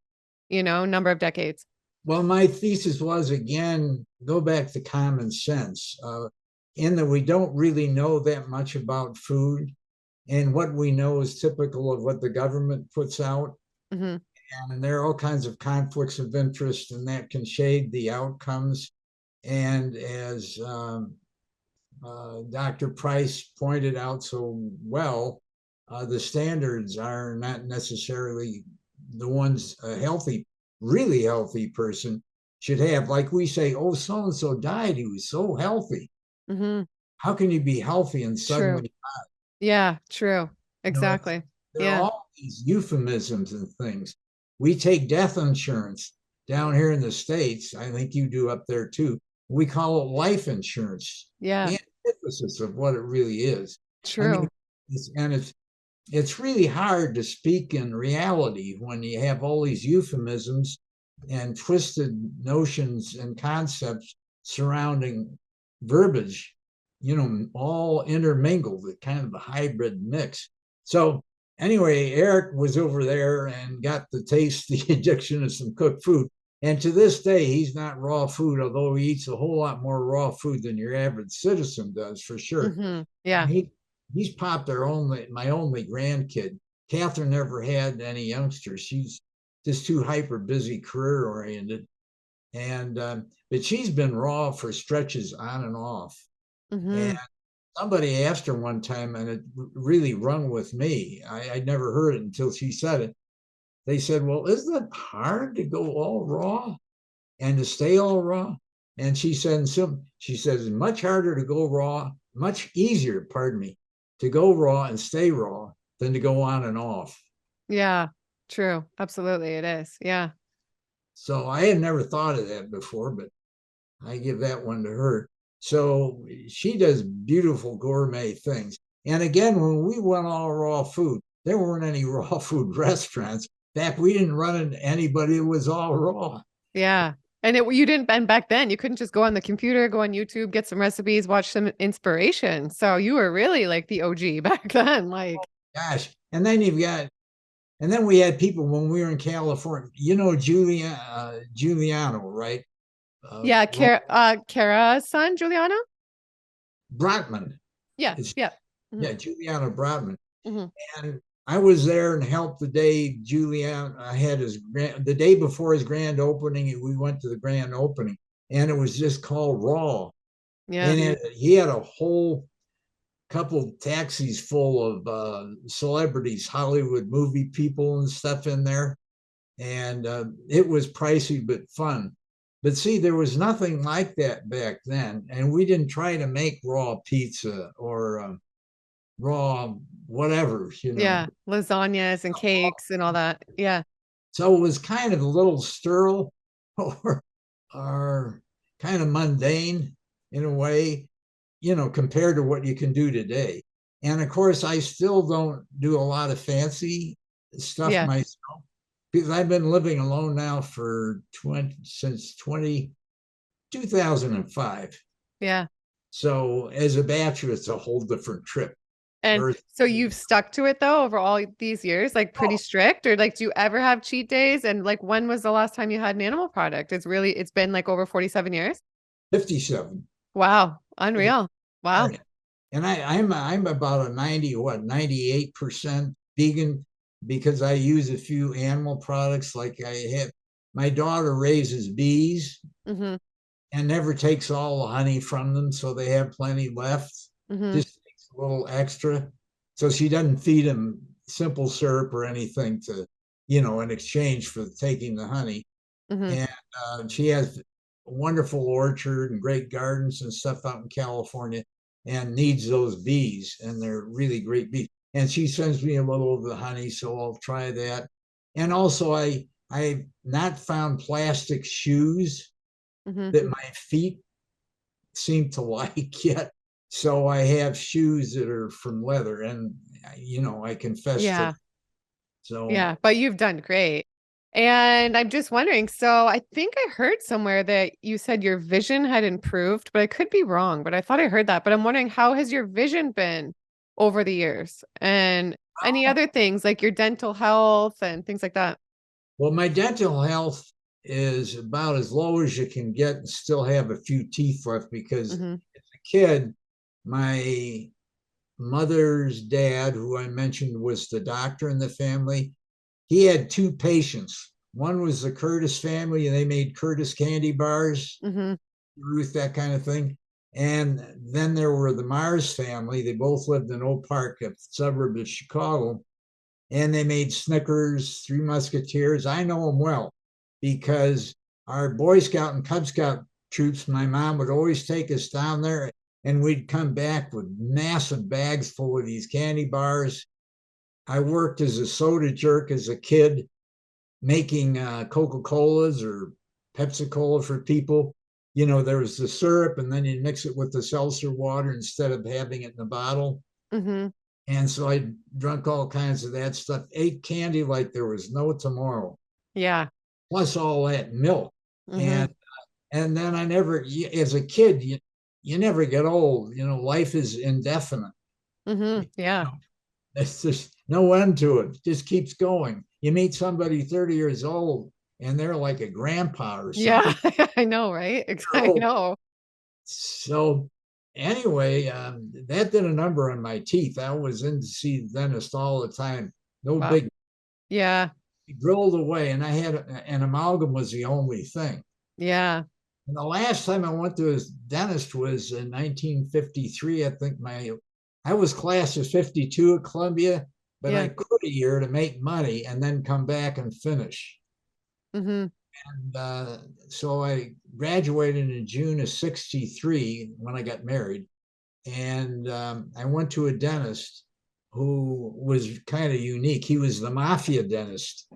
number of decades? Well, my thesis was, again, go back to common sense, in that we don't really know that much about food. And what we know is typical of what the government puts out. Mm-hmm. And there are all kinds of conflicts of interest, and that can shade the outcomes. And as Dr. Price pointed out so well, the standards are not necessarily the ones a healthy, really healthy person should have. Like we say, oh, so and so died. He was so healthy. Mm-hmm. How can you be healthy and True. suddenly, Yeah, true. you know, Exactly. there are Yeah. all these euphemisms and things. We take death insurance down here in the States. I think you do up there too. We call it life insurance, Yeah. the antithesis of what it really is. I mean, True. it's really hard to speak in reality when you have all these euphemisms and twisted notions and concepts surrounding verbiage, all intermingled, kind of a hybrid mix. So anyway, Eric was over there and got to taste the addiction of some cooked food. And to this day, he's not raw food, although he eats a whole lot more raw food than your average citizen does, for sure. Mm-hmm. Yeah. And he's popped my only grandkid. Catherine never had any youngsters. She's just too hyper busy, career oriented. And but she's been raw for stretches on and off. Mm-hmm. And somebody asked her one time, and it really rung with me. I'd never heard it until she said it. They said, well, isn't it hard to go all raw and to stay all raw? And she says, it's much harder to go raw, much easier, pardon me, to go raw and stay raw than to go on and off. Yeah. True. Absolutely. It is. Yeah. So I had never thought of that before, but I give that one to her. So she does beautiful gourmet things. And again, when we went all raw food, there weren't any raw food restaurants. In fact, we didn't run into anybody that was all raw. Yeah. And you didn't, and back then you couldn't just go on the computer, go on YouTube, get some recipes, watch some inspiration. So you were really like the OG back then. Like, Gosh. And then we had people when we were in California, Giuliano, right? yeah, Kara's son, Giuliano. Brotman. Yeah. It's, Yeah. yeah, Giuliano Brotman. Mm-hmm. And I was there and helped the day Giuliano had the day before his grand opening. We went to the grand opening, and it was just called Raw. Yeah. And he had a whole couple taxis full of celebrities, Hollywood movie people and stuff in there. And it was pricey, but fun. But see, there was nothing like that back then. And we didn't try to make raw pizza or raw whatever, Yeah. Lasagnas and cakes and all that. Yeah. So it was kind of a little sterile or, or kind of mundane in a way, compared to what you can do today. And of course, I still don't do a lot of fancy stuff Yeah. myself because I've been living alone now for 2005. Yeah. So as a bachelor, it's a whole different trip. And so you've stuck to it though over all these years, like pretty strict, or like do you ever have cheat days? And like when was the last time you had an animal product? It's been like over 47 years. 57. Wow. Unreal. Wow. And I'm about a 98% vegan because I use a few animal products. Like my daughter raises bees Mm-hmm. and never takes all the honey from them, so they have plenty left. Mm-hmm. Just takes a little extra. So she doesn't feed them simple syrup or anything to, in exchange for taking the honey. Mm-hmm. And she has a wonderful orchard and great gardens and stuff out in California and needs those bees, and they're really great bees. And she sends me a little of the honey, so I'll try that. And also I've not found plastic shoes that my feet seem to like yet. So I have shoes that are from leather, and I confess to. So yeah, but you've done great. And I'm just wondering, so I think I heard somewhere that you said your vision had improved, but I could be wrong, but I thought I heard that. But I'm wondering, how has your vision been over the years? And any other things like your dental health and things like that? Well, my dental health is about as low as you can get and still have a few teeth left because as a kid, my mother's dad, who I mentioned was the doctor in the family, he had two patients. One was the Curtis family, and they made Curtis candy bars, Ruth, that kind of thing. And then there were the Mars family. They both lived in Oak Park, a suburb of Chicago. And they made Snickers, Three Musketeers. I know them well because our Boy Scout and Cub Scout troops, my mom would always take us down there, and we'd come back with massive bags full of these candy bars. I worked as a soda jerk as a kid, making Coca-Colas or Pepsi-Cola for people. There was the syrup, and then you mix it with the seltzer water instead of having it in a bottle. And so I drank all kinds of that stuff, ate candy like there was no tomorrow. Yeah. Plus all that milk. And then I never, as a kid, you never get old. Life is indefinite. Yeah. There's just no end to it. It just keeps going. You meet somebody 30 years old and they're like a grandpa or something. Yeah, I know, right? I know. So anyway, that did a number on my teeth. I was in to see the dentist all the time. No big. Yeah. He drilled away, and I had an amalgam was the only thing. Yeah. And the last time I went to a dentist was in 1953. I think I was class of 52 at Columbia, but I quit a year to make money and then come back and finish. And so I graduated in June of 63 when I got married. And I went to a dentist who was kind of unique. He was the mafia dentist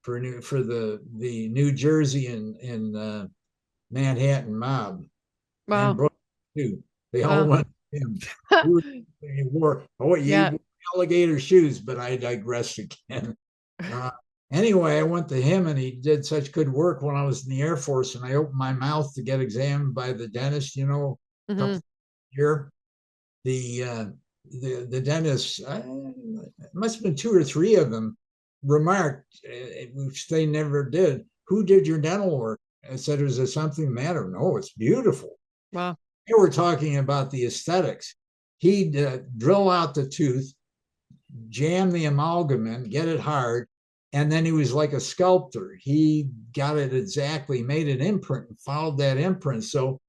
for the New Jersey and Manhattan mob. Wow. And Brooklyn too. They all went to him. He wore alligator shoes, but I digress again. Anyway, I went to him, and he did such good work when I was in the Air Force, and I opened my mouth to get examined by the dentist, here. The dentist, it must have been two or three of them, remarked, which they never did, "Who did your dental work?" I said, "Is there something the matter?" "No, it's beautiful." Wow. They were talking about the aesthetics. He'd drill out the tooth, jam the amalgam in, get it hard, and then he was like a sculptor. He got it exactly, made an imprint, and followed that imprint. So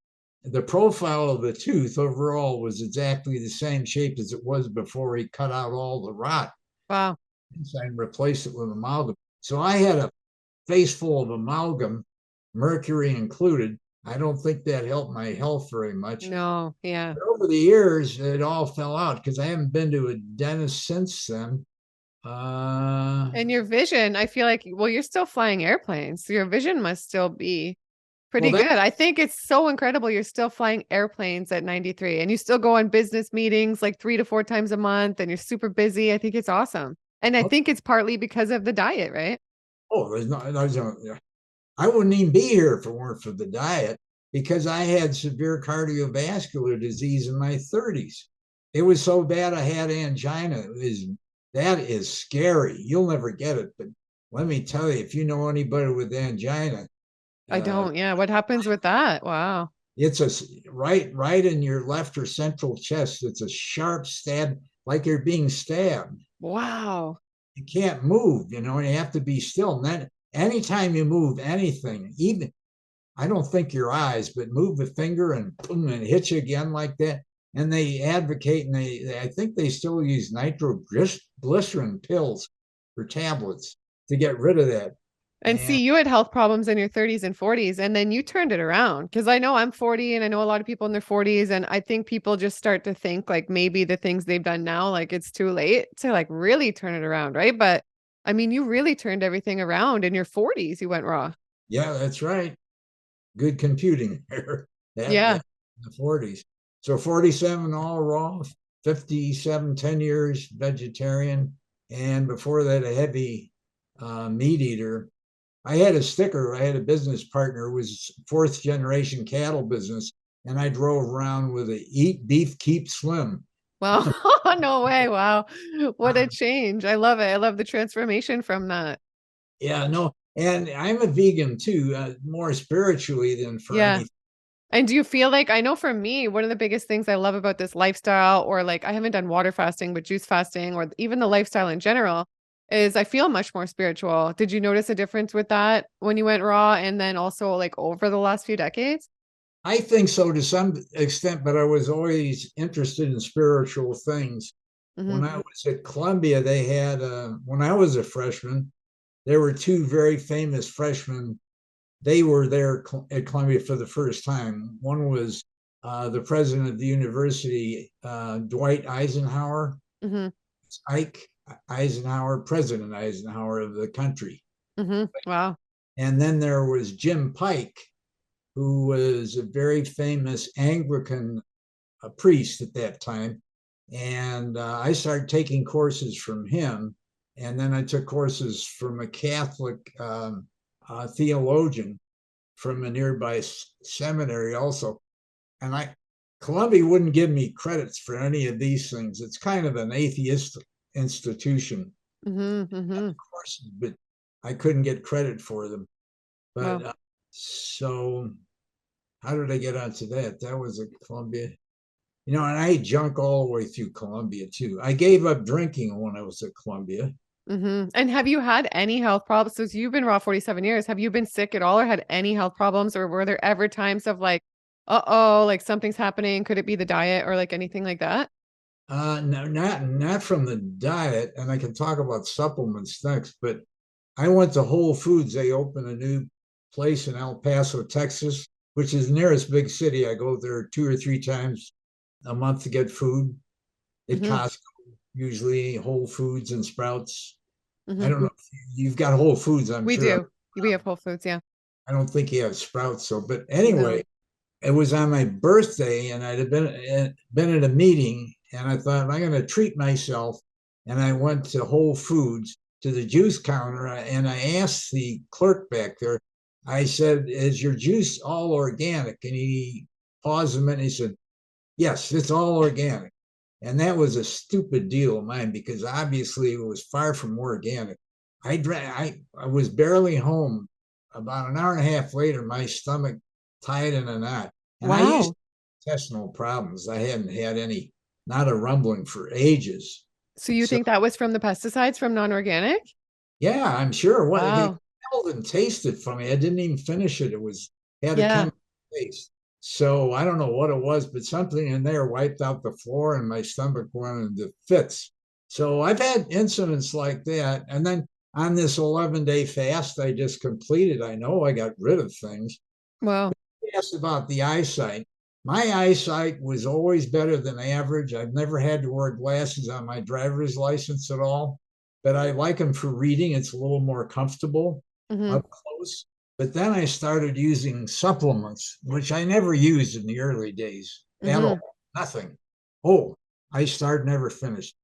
the profile of the tooth overall was exactly the same shape as it was before he cut out all the rot Wow. and replaced it with amalgam. So I had a face full of amalgam, mercury included. I don't think that helped my health very much. No, yeah. But over the years, it all fell out because I haven't been to a dentist since then. And your vision, I feel like, well, you're still flying airplanes, so your vision must still be well, pretty that good. I think it's so incredible you're still flying airplanes at 93 and you still go on business meetings like 3 to 4 times a month and you're super busy. I think it's awesome. And I think it's partly because of the diet, right? oh, I wouldn't even be here if it weren't for the diet because I had severe cardiovascular disease in my 30s. It was so bad I had angina. That is scary. You'll never get it, but let me tell you, if you know anybody with angina, I don't. Yeah. What happens with that? Wow. it's a right in your left or central chest. It's a sharp stab, like you're being stabbed. Wow. You can't move, and you have to be still. And then anytime you move anything, even I don't think your eyes, but move a finger and boom, and hit you again like that. And they advocate, and I think they still use nitroglycerin pills or tablets to get rid of that. And And see, you had health problems in your 30s and 40s, and then you turned it around. Because I know I'm 40 and I know a lot of people in their 40s. And I think people just start to think like maybe the things they've done now, like it's too late to like really turn it around. Right. But I mean, you really turned everything around in your 40s. You went raw. yeah, that's right. Good computing there. That Yeah. in the 40s. So 47 all raw, 57, 10 years vegetarian. And before that, a heavy meat eater. I had a sticker. I had a business partner who was fourth generation cattle business, and I drove around with a eat beef, keep slim. Wow. No way. Wow. What a change. I love it. I love the transformation from that. Yeah, no, and I'm a vegan too, more spiritually than for Yeah. anything. And do you feel like, I know for me, one of the biggest things I love about this lifestyle, or like I haven't done water fasting, but juice fasting, or even the lifestyle in general, is I feel much more spiritual. Did you notice a difference with that when you went raw and then also like over the last few decades? I think so to some extent, but I was always interested in spiritual things. Hmm. When I was at Columbia, they had, when I was a freshman, there were two very famous freshmen. They were there at Columbia for the first time. One was the president of the university, Dwight Eisenhower, Hmm. Ike Eisenhower, President Eisenhower of the country. Hmm. Wow. And then there was Jim Pike, who was a very famous Anglican priest at that time. And I started taking courses from him. And then I took courses from a Catholic theologian from a nearby seminary also. And Columbia wouldn't give me credits for any of these things. It's kind of an atheist institution, Hmm. Hmm. courses, but I couldn't get credit for them. Wow. But so how did I get onto that? That was at Columbia. And I ate junk all the way through Columbia too. I gave up drinking when I was at Columbia. Hmm. And have you had any health problems? So you've been raw 47 years. Have you been sick at all or had any health problems? Or were there ever times of like, uh-oh, like something's happening? Could it be the diet or like anything like that? No, not from the diet, and I can talk about supplements next. But I went to Whole Foods. They opened a new place in El Paso, Texas, which is the nearest big city. I go there 2 or 3 times a month to get food. At Hmm. Costco, usually Whole Foods and Sprouts. I Hmm. don't know if you've got Whole Foods, I'm We sure. do. We have Whole Foods, yeah. I don't think you have Sprouts. So, but No. anyway, it was on my birthday, and I'd have been at a meeting, and I thought I'm going to treat myself. And I went to Whole Foods to the juice counter, and I asked the clerk back there. I said, "Is your juice all organic?" And he paused a minute. And he said, "Yes, it's all organic." And that was a stupid deal of mine because obviously it was far from organic. I was barely home. About an hour and a half later, my stomach tied in a knot. And I used Wow. intestinal problems. I hadn't had any, not a rumbling for ages. So you So think that was from the pesticides from non-organic? yeah, I'm sure. What it Wow. smelled and tasted funny. I didn't even finish it. It was had a Yeah. chemical taste. So I don't know what it was, but something in there wiped out the floor and my stomach went into fits. So I've had incidents like that. And then on this 11-day fast I just completed, I know I got rid of things. Well, You asked about the eyesight. My eyesight was always better than average. I've never had to wear glasses on my driver's license at all, but I like them for reading. It's a little more comfortable mm-hmm. up close. But then I started using supplements, which I never used in the early days at Mm-hmm. all. Nothing. Oh, I start, never finished.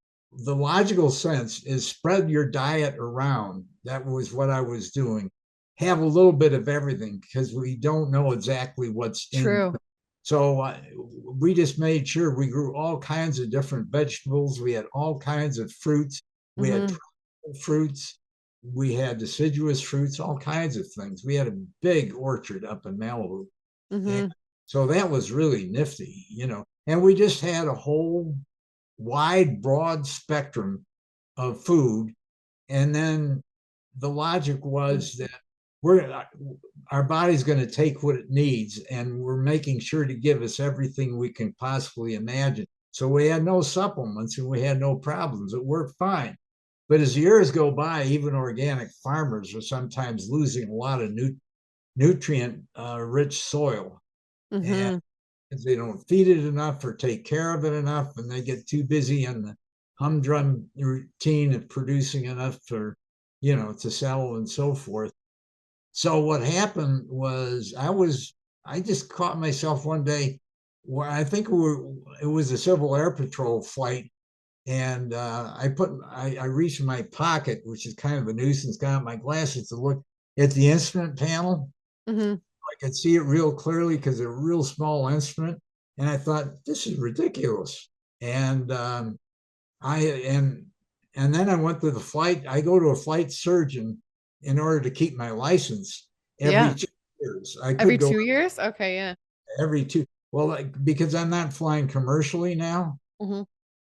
The logical sense is spread your diet around. That was what I was doing. Have a little bit of everything because we don't know exactly what's in. True. So we just made sure we grew all kinds of different vegetables. We had all kinds of fruits. We had Mm-hmm. fruits. We had deciduous fruits, all kinds of things. We had a big orchard up in Malibu. And Mm-hmm. so that was really nifty, you know. And we just had a whole wide, broad spectrum of food. And then the logic was that we're our body's going to take what it needs, and we're making sure to give us everything we can possibly imagine. So we had no supplements and we had no problems. It worked fine. But as years go by, even organic farmers are sometimes losing a lot of nutrient rich soil. And Mm-hmm. they don't feed it enough or take care of it enough, and they get too busy in the humdrum routine of producing enough for, to sell and so forth. So what happened was I just caught myself one day where I think it was a Civil Air Patrol flight, and I reached in my pocket, which is kind of a nuisance, got out my glasses to look at the instrument panel. Mm-hmm. I could see it real clearly because it's a real small instrument, and I thought this is ridiculous. And I and then I went to the flight. I go to a flight surgeon in order to keep my license every Yeah. 2 years. I Every could go 2 years? Okay, yeah. every two. Well, because I'm not flying commercially now. Mm-hmm.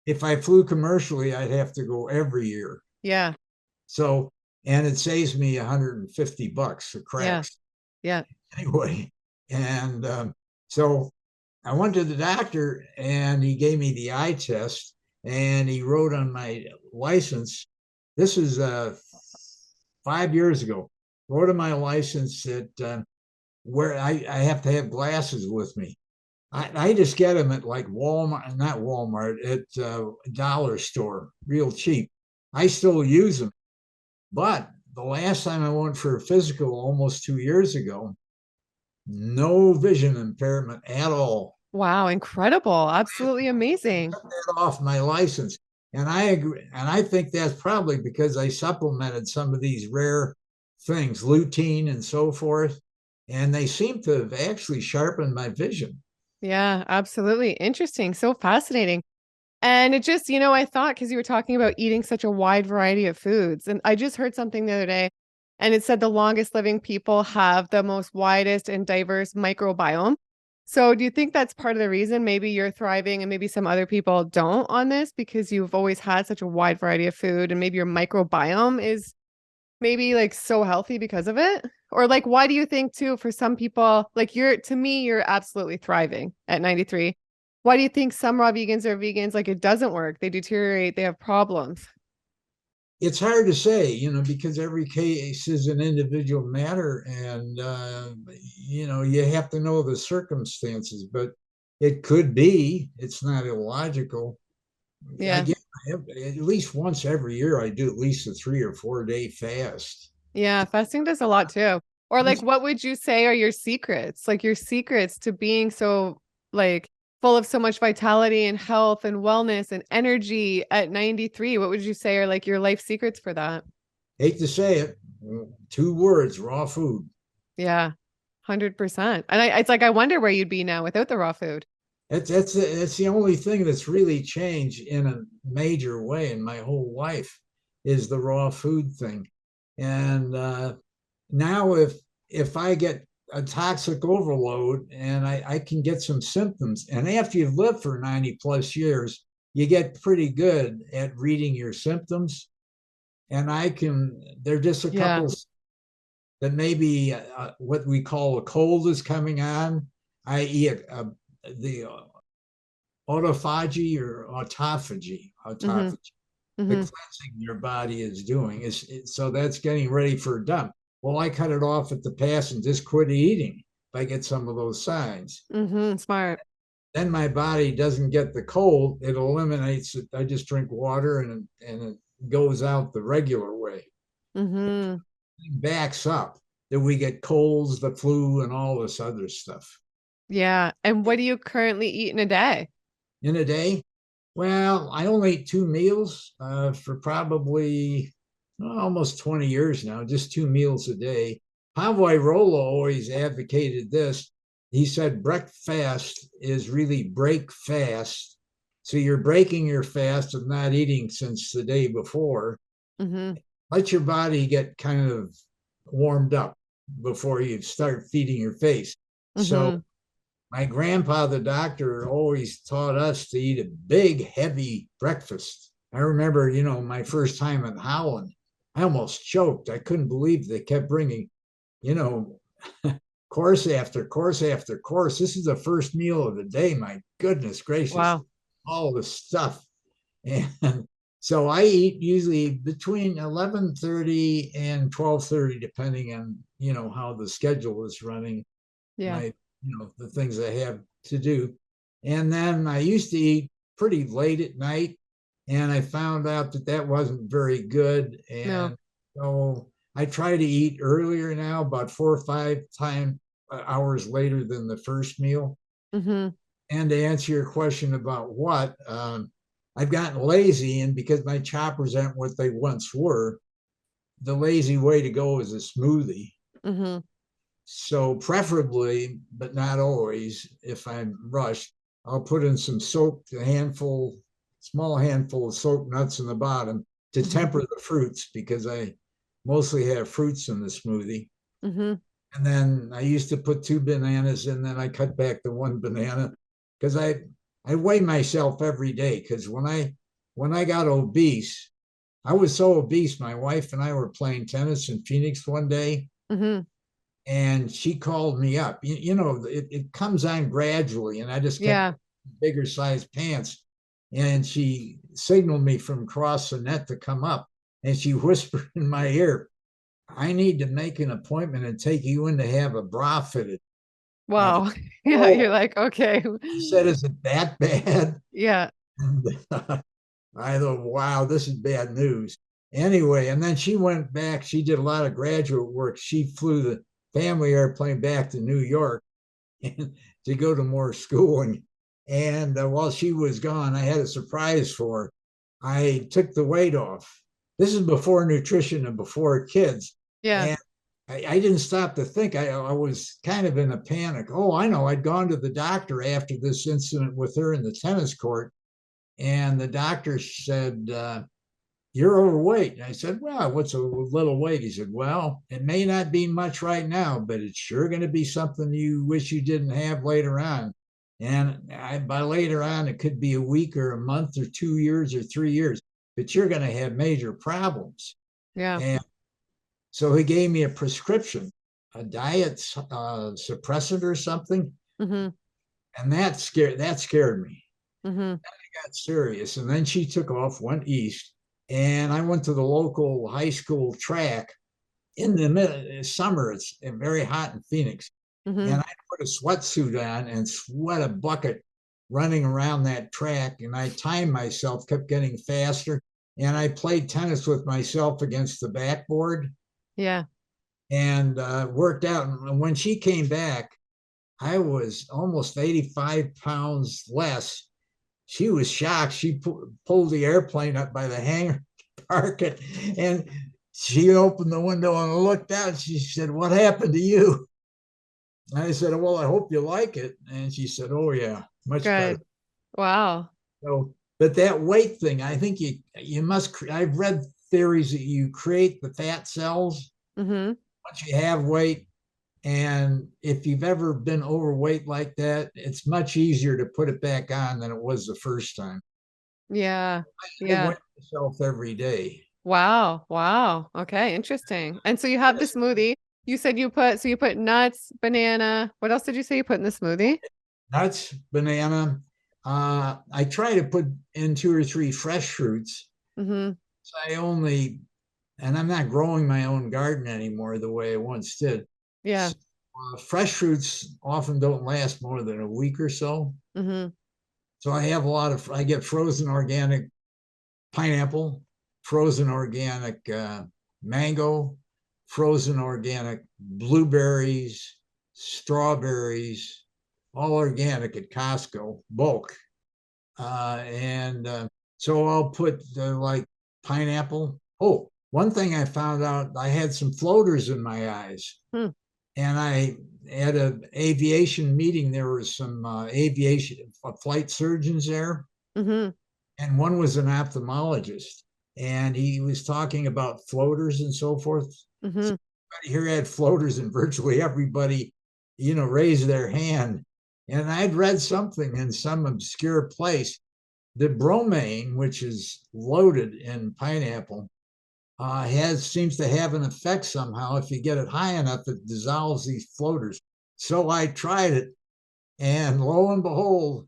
If I flew commercially, I'd have to go every year. Yeah. So, and it saves me $150 for Yeah. cracks Yeah. anyway. And so I went to the doctor and he gave me the eye test and he wrote on my license. This is 5 years ago. Wrote on my license that where I have to have glasses with me. I just get them at like Walmart, not Walmart, at dollar store, real cheap. I still use them. But the last time I went for a physical almost 2 years ago, no vision impairment at all. Wow, incredible. Absolutely amazing. Cut that off my license. And I agree. And I think that's probably because I supplemented some of these rare things, lutein and so forth. And they seem to have actually sharpened my vision. Yeah, absolutely. Interesting. So fascinating. And it just, I thought because you were talking about eating such a wide variety of foods, and I just heard something the other day, and it said the longest living people have the most widest and diverse microbiome. So do you think that's part of the reason maybe you're thriving and maybe some other people don't on this because you've always had such a wide variety of food and maybe your microbiome is maybe like so healthy because of it? Or like, why do you think too, for some people, like to me, you're absolutely thriving at 93. Why do you think some raw vegans or vegans, like it doesn't work? They deteriorate, they have problems. It's hard to say, because every case is an individual matter, and you have to know the circumstances. But it could be. It's not illogical. I Yeah. get at least once every year. I do at least a 3 or 4 day fast. Yeah. Fasting does a lot too. Or like, what would you say are your secrets? Like your secrets to being so like full of so much vitality and health and wellness and energy at 93. What would you say are like your life secrets for that? Hate to say it, 2 words: raw food. Yeah. 100%. And it's like, I wonder where you'd be now without the raw food. That's the only thing that's really changed in a major way in my whole life is the raw food thing. And now if I get a toxic overload and I can get some symptoms, and after you've lived for 90 plus years, you get pretty good at reading your symptoms. And they're just a Yeah. couple that maybe what we call a cold is coming on. I eat the autophagy or autophagy, Mm-hmm. the Mm-hmm. cleansing your body is doing. So that's getting ready for a dump. Well, I cut it off at the pass and just quit eating if I get some of those signs. Mm-hmm. Smart. Then my body doesn't get the cold. It eliminates it. I just drink water and it goes out the regular way. Mm-hmm. It backs up. Then we get colds, the flu, and all this other stuff. Yeah. And what do you currently eat in a day? In a day, well, I only eat two meals for probably almost 20 years now, just two meals a day. 𝙎𝑺𝑬 always advocated this. He said breakfast is really break fast. So you're breaking your fast of not eating since the day before. Mm-hmm. Let your body get kind of warmed up before you start feeding your face. So Mm-hmm. my grandpa, the doctor, always taught us to eat a big, heavy breakfast. I remember, my first time in Holland, I almost choked. I couldn't believe they kept bringing, you know, course after course after course. This is the first meal of the day. My goodness gracious, Wow. all the stuff. And so I eat usually between 11:30 and 12:30, depending on, how the schedule is running, Yeah. my, the things I have to do. And then I used to eat pretty late at night, and I found out that that wasn't very good. No. And so I try to eat earlier now, about 4 or 5 hours later than the first meal. Mm-hmm. And to answer your question about what, I've gotten lazy, and because my choppers aren't what they once were, the lazy way to go is a smoothie. Mm-hmm. So preferably, but not always, if I'm rushed, I'll put in some soaked small handful of soaked nuts in the bottom to Mm-hmm. temper the fruits, because I mostly have fruits in the smoothie. Mm-hmm. And then I used to put 2 bananas in, then I cut back to 1 banana because I weigh myself every day. Because when I got obese, I was so obese. My wife and I were playing tennis in Phoenix one day, Mm-hmm. and she called me up. It comes on gradually, and I just kept Yeah. bigger size pants. And she signaled me from across the net to come up, and she whispered in my ear, "I need to make an appointment and take you in to have a bra fitted." I thought, Wow. Yeah. oh, You're like, okay. she said, "Is it that bad?" Yeah. And I thought, wow, this is bad news. Anyway, and then she went back. She did a lot of graduate work. She flew the family airplane back to New York to go to more schooling. And while she was gone, I had a surprise for her. I took the weight off. This is before nutrition and before kids. Yeah. And I didn't stop to think. I was kind of in a panic. Oh, I know. I'd gone to the doctor after this incident with her in the tennis court, and the doctor said, "You're overweight." And I said, "Well, what's a little weight?" He said, "Well, it may not be much right now, but it's sure going to be something you wish you didn't have later on." And by later on, it could be a week or a month or 2 years or 3 years, but you're going to have major problems. Yeah. And so he gave me a prescription, a diet suppressant or something. Mm-hmm. And that scared me. Mm-hmm. Got serious. And then she took off, went east, and I went to the local high school track in the summer. It's very hot in Phoenix. Mm-hmm. And I put a sweatsuit on and sweat a bucket running around that track. And I timed myself, kept getting faster. And I played tennis with myself against the backboard Yeah. and worked out. And when she came back, I was almost 85 pounds less. She was shocked. She pulled the airplane up by the hangar, park it, and she opened the window and looked out. She said, "What happened to you?" And I said, "Well, I hope you like it." And she said, "Oh yeah, much better." Good. Wow. So, but that weight thing, I think you must. I've read theories that you create the fat cells Mm-hmm. once you have weight. And if you've ever been overweight like that, it's much easier to put it back on than it was the first time. Yeah. I Yeah. weigh myself every day. Wow. Wow. Okay. Interesting. And so you have the smoothie. You said you put nuts, banana. What else did you say you put in the smoothie? Nuts, banana. I try to put in 2 or 3 fresh fruits. Mm-hmm. So and I'm not growing my own garden anymore the way I once did. Yeah. So, fresh fruits often don't last more than a week or so. Mm-hmm. So I get frozen organic pineapple, frozen organic mango, frozen organic blueberries, strawberries, all organic at Costco, bulk. And so I'll put like pineapple. Oh, one thing I found out, I had some floaters in my eyes. Hmm. And I at an aviation meeting, there were some aviation flight surgeons there. Mm-hmm. And one was an ophthalmologist. And he was talking about floaters and so forth. Mm-hmm. So here had floaters, and virtually everybody, raised their hand. And I'd read something in some obscure place that bromine, which is loaded in pineapple, seems to have an effect somehow. If you get it high enough, it dissolves these floaters. So I tried it, and lo and behold,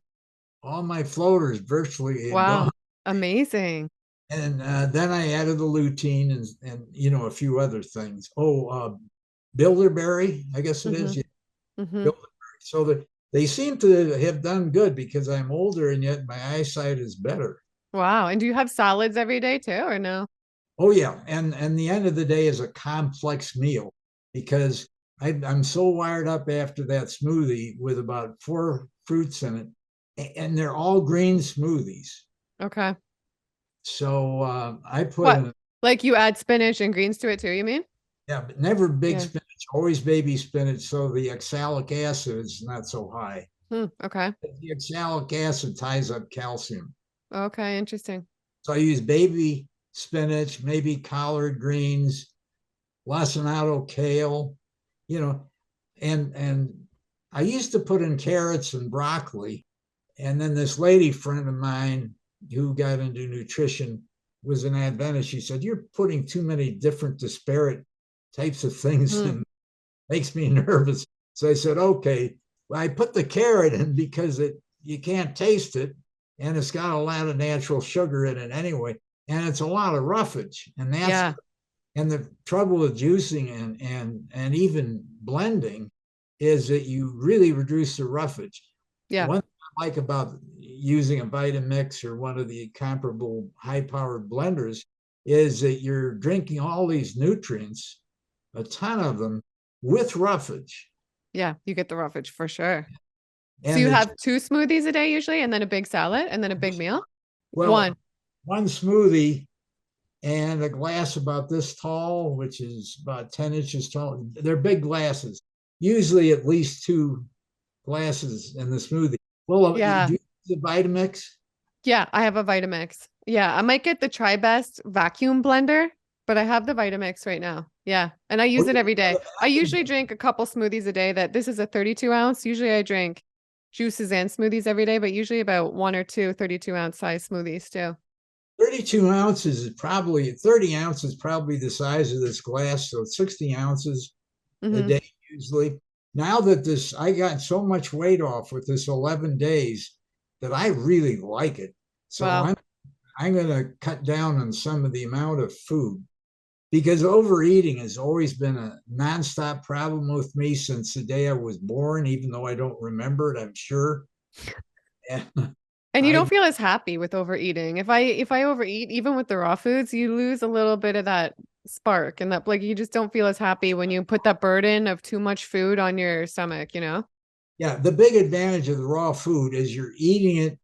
all my floaters virtually Wow. gone. Amazing. And then I added the lutein and a few other things. Bilderberry, I guess it is. Mm-hmm. Yeah, Mm-hmm. Bilderberry. So that they seem to have done good because I'm older and yet my eyesight is better. Wow. And do you have salads every day too, or no? Oh yeah, and the end of the day is a complex meal because I'm so wired up after that smoothie with about 4 fruits in it, and they're all green smoothies. Okay. So I put What? in, Like you add spinach and greens to it too, you mean? yeah, but never big Yeah. spinach, always baby spinach, so the oxalic acid is not so high. Okay. The oxalic acid ties up calcium. Okay. Interesting. So I use baby spinach, maybe collard greens, lacinato kale, you know, and I used to put in carrots and broccoli. And then this lady friend of mine who got into nutrition was an Adventist. She said, "You're putting too many different disparate types of things Mm. and makes me nervous." So I said, "Okay." Well, I put the carrot in because you can't taste it, and it's got a lot of natural sugar in it anyway, and it's a lot of roughage, Yeah. and the trouble with juicing and even blending is that you really reduce the roughage. Yeah. One thing I like about using a Vitamix or one of the comparable high-powered blenders is that you're drinking all these nutrients, a ton of them, with roughage. Yeah. You get the roughage for sure. So And you have 2 smoothies a day usually, and then a big salad, and then a big meal? well, 1. one smoothie and a glass about this tall, which is about 10 inches tall. They're big glasses, usually at least 2 glasses in the smoothie. Well, do Yeah. you use the Vitamix? Yeah, I have a Vitamix. Yeah, I might get the TriBest vacuum blender, but I have the Vitamix right now. Yeah, and I use it every day. I usually drink a couple smoothies a day. This is a 32 ounce. Usually I drink juices and smoothies every day, but usually about 1 or 2 32-ounce size smoothies too. 32 ounces is probably 30 ounces, probably the size of this glass. So 60 ounces a Mm-hmm. day usually. Now that I got so much weight off with this 11 days that I really like it. So Wow. I'm going to cut down on some of the amount of food because overeating has always been a nonstop problem with me since the day I was born, even though I don't remember it, I'm sure. And And you I don't feel as happy with overeating. If I overeat, even with the raw foods, you lose a little bit of that spark and that like you just don't feel as happy when you put that burden of too much food on your stomach, you know? Yeah, the big advantage of the raw food is you're eating it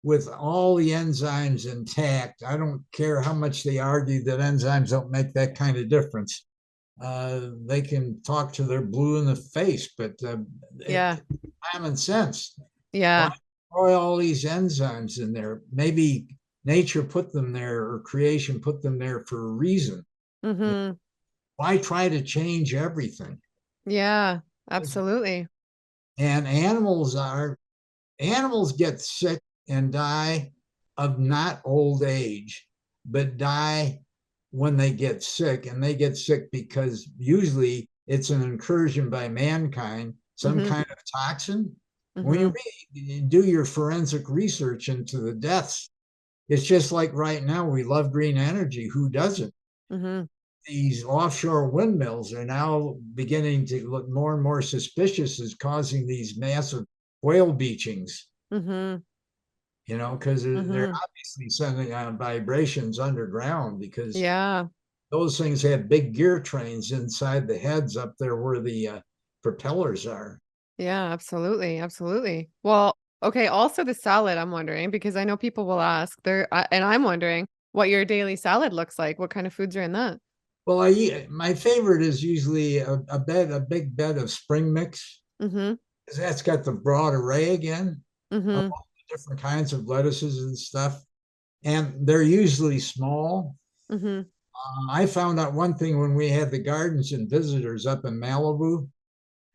with all the enzymes intact. I don't care how much they argue that enzymes don't make that kind of difference. They can talk to their blue in the face, but Yeah. common sense. Why Yeah. throw all these enzymes in there? Maybe nature put them there or creation put them there for a reason. Mm-hmm. Why try to change everything? Yeah, absolutely. And animals get sick and die of not old age, but die when they get sick. And they get sick because usually it's an incursion by mankind, some kind of toxin. When you do your forensic research into the deaths, it's just like right now, we love green energy. Who doesn't? These offshore windmills are now beginning to look more and more suspicious as causing these massive whale beachings. You know, because they're obviously sending out vibrations underground, because those things have big gear trains inside the heads up there where the propellers are. Yeah, absolutely. Absolutely. Well, okay. Also the salad, I'm wondering, because I know people will ask and I'm wondering what your daily salad looks like. What kind of foods are in that? Well, my favorite is usually a big bed of spring mix, because that's got the broad array again of all the different kinds of lettuces and stuff, and they're usually small. I found out one thing when we had the gardens and visitors up in Malibu.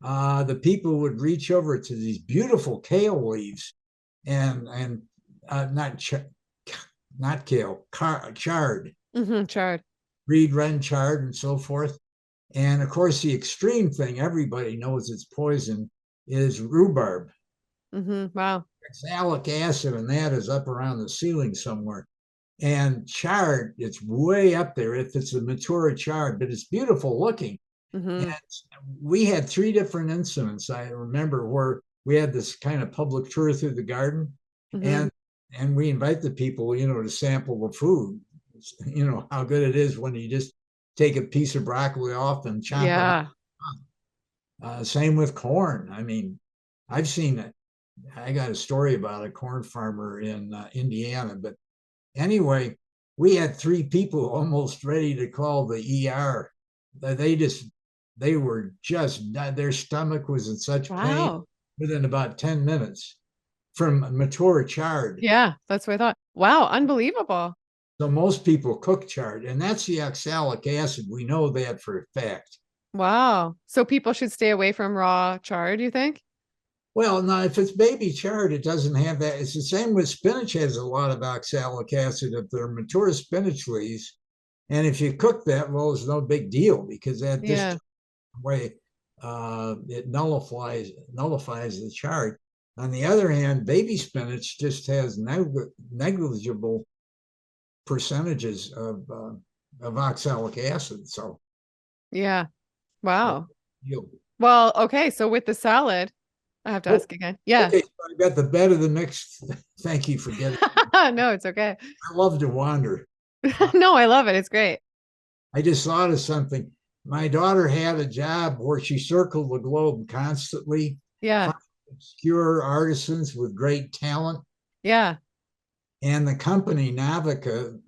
The people would reach over to these beautiful kale leaves, and not kale, chard, chard, reed wren chard, and so forth. And of course, the extreme thing, everybody knows it's poison, is rhubarb. Wow. Oxalic acid, and that is up around the ceiling somewhere. And chard, it's way up there if it's a mature chard, but it's beautiful looking. And we had 3 different incidents, I remember, where we had this kind of public tour through the garden, and we invite the people, you know, to sample the food. You know how good it is when you just take a piece of broccoli off and chop it up. Same with corn. I mean, I've seen it. I got a story about a corn farmer in Indiana, but anyway, we had 3 people almost ready to call the ER. They were just, their stomach was in such pain within about 10 minutes from mature chard. Yeah, that's what I thought. Wow, unbelievable. So most people cook chard, and that's the oxalic acid. We know that for a fact. Wow. So people should stay away from raw chard, you think? Well, no, if it's baby chard, it doesn't have that. It's the same with spinach, has a lot of oxalic acid if they're mature spinach leaves. And if you cook that, well, it's no big deal, because at this way, it nullifies the chard. On the other hand, baby spinach just has negligible percentages of oxalic acid. So yeah. Wow. Well, okay. So with the salad, I have to ask again. Yeah. Okay, so I got the bed of the mix. Thank you for getting No, it's okay. I love to wander. No, I love it. It's great. I just thought of something. My daughter had a job where she circled the globe constantly. Yeah. Obscure artisans with great talent. Yeah. And the company Navica,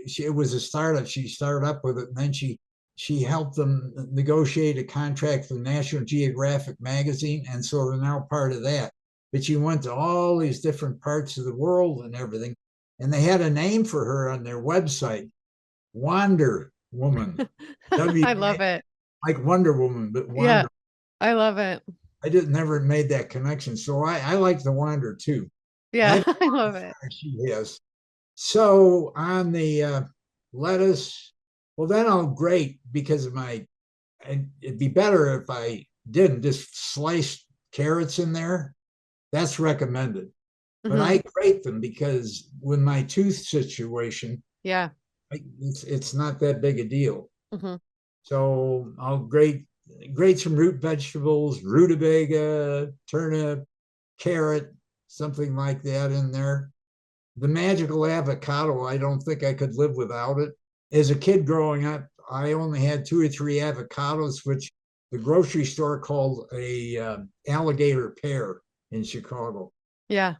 it was a startup. She started up with it, and then she helped them negotiate a contract for National Geographic magazine, and so they're now part of that. But she went to all these different parts of the world and everything, and they had a name for her on their website, Wander Woman. I love it. Like Wonder Woman, but Wander. Yeah, I love it. I never made that connection, so I like the Wander too. Yeah, I love it. She is. So on the lettuce, well, then I'll grate, because of it'd be better if I didn't just slice carrots in there. That's recommended. But I grate them, because with my tooth situation, it's not that big a deal. So I'll grate some root vegetables, rutabaga, turnip, carrot, something like that in there. The magical avocado, I don't think I could live without it. As a kid growing up, I only had 2 or 3 avocados, which the grocery store called a alligator pear in Chicago. Yeah.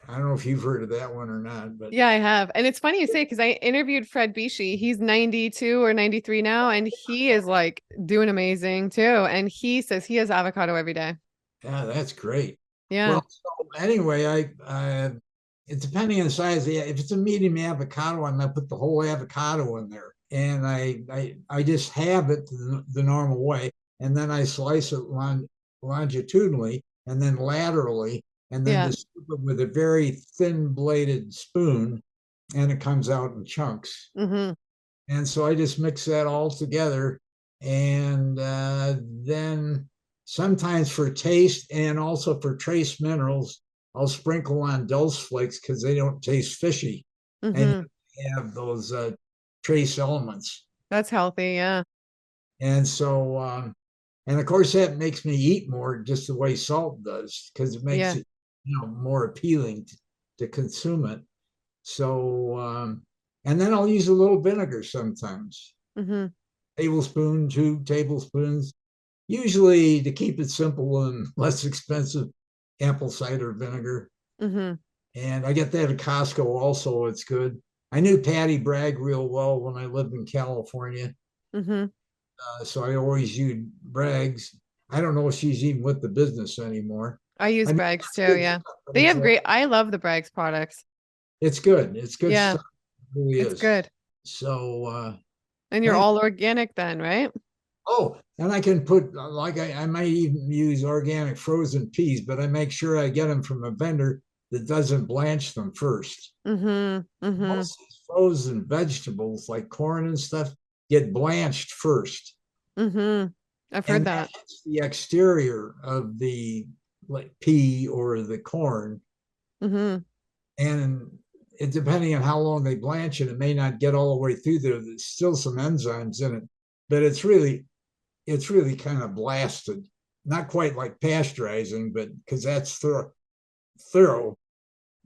I don't know if you've heard of that one or not, but yeah, I have. And it's funny you say, because I interviewed Fred Bishi. He's 92 or 93 now, and he is like doing amazing too. And he says he has avocado every day. Yeah, that's great. Yeah. Well, so anyway, it's depending on the size. If it's a medium avocado, I'm gonna put the whole avocado in there, and I just have it the normal way, and then I slice it longitudinally and then laterally, and then just scoop it with a very thin bladed spoon, and it comes out in chunks. And so I just mix that all together, And then sometimes for taste and also for trace minerals, I'll sprinkle on dulse flakes because they don't taste fishy. And Mm-hmm. you have those trace elements. That's healthy. Yeah. And so, and of course, that makes me eat more just the way salt does because it makes Yeah. it, more appealing to consume it. So, and then I'll use a little vinegar sometimes. Mm-hmm. Tablespoon, 2 tablespoons, usually to keep it simple and less expensive, apple cider vinegar. Mm-hmm. And I get that at Costco also. It's good. I knew Patty Bragg real well when I lived in California. Mm-hmm. So I always used Bragg's. I don't know if she's even with the business anymore. I use I mean, Bragg's too. good Yeah. stuff, but They have great, I love the Bragg's products. it's good. It's good Yeah. stuff. It really It's is. good. So, And you're and all organic then, right? oh, and I can put like I might even use organic frozen peas, but I make sure I get them from a vendor that doesn't blanch them first. Mm-hmm. Mm-hmm. Most of these frozen vegetables like corn and stuff get blanched first. Mm-hmm. I've heard And that. that's the exterior of the like pea or the corn. Mm-hmm. And it depending on how long they blanch it, it may not get all the way through there. There's still some enzymes in it, but it's really kind of blasted. Not quite like pasteurizing, but because that's thorough.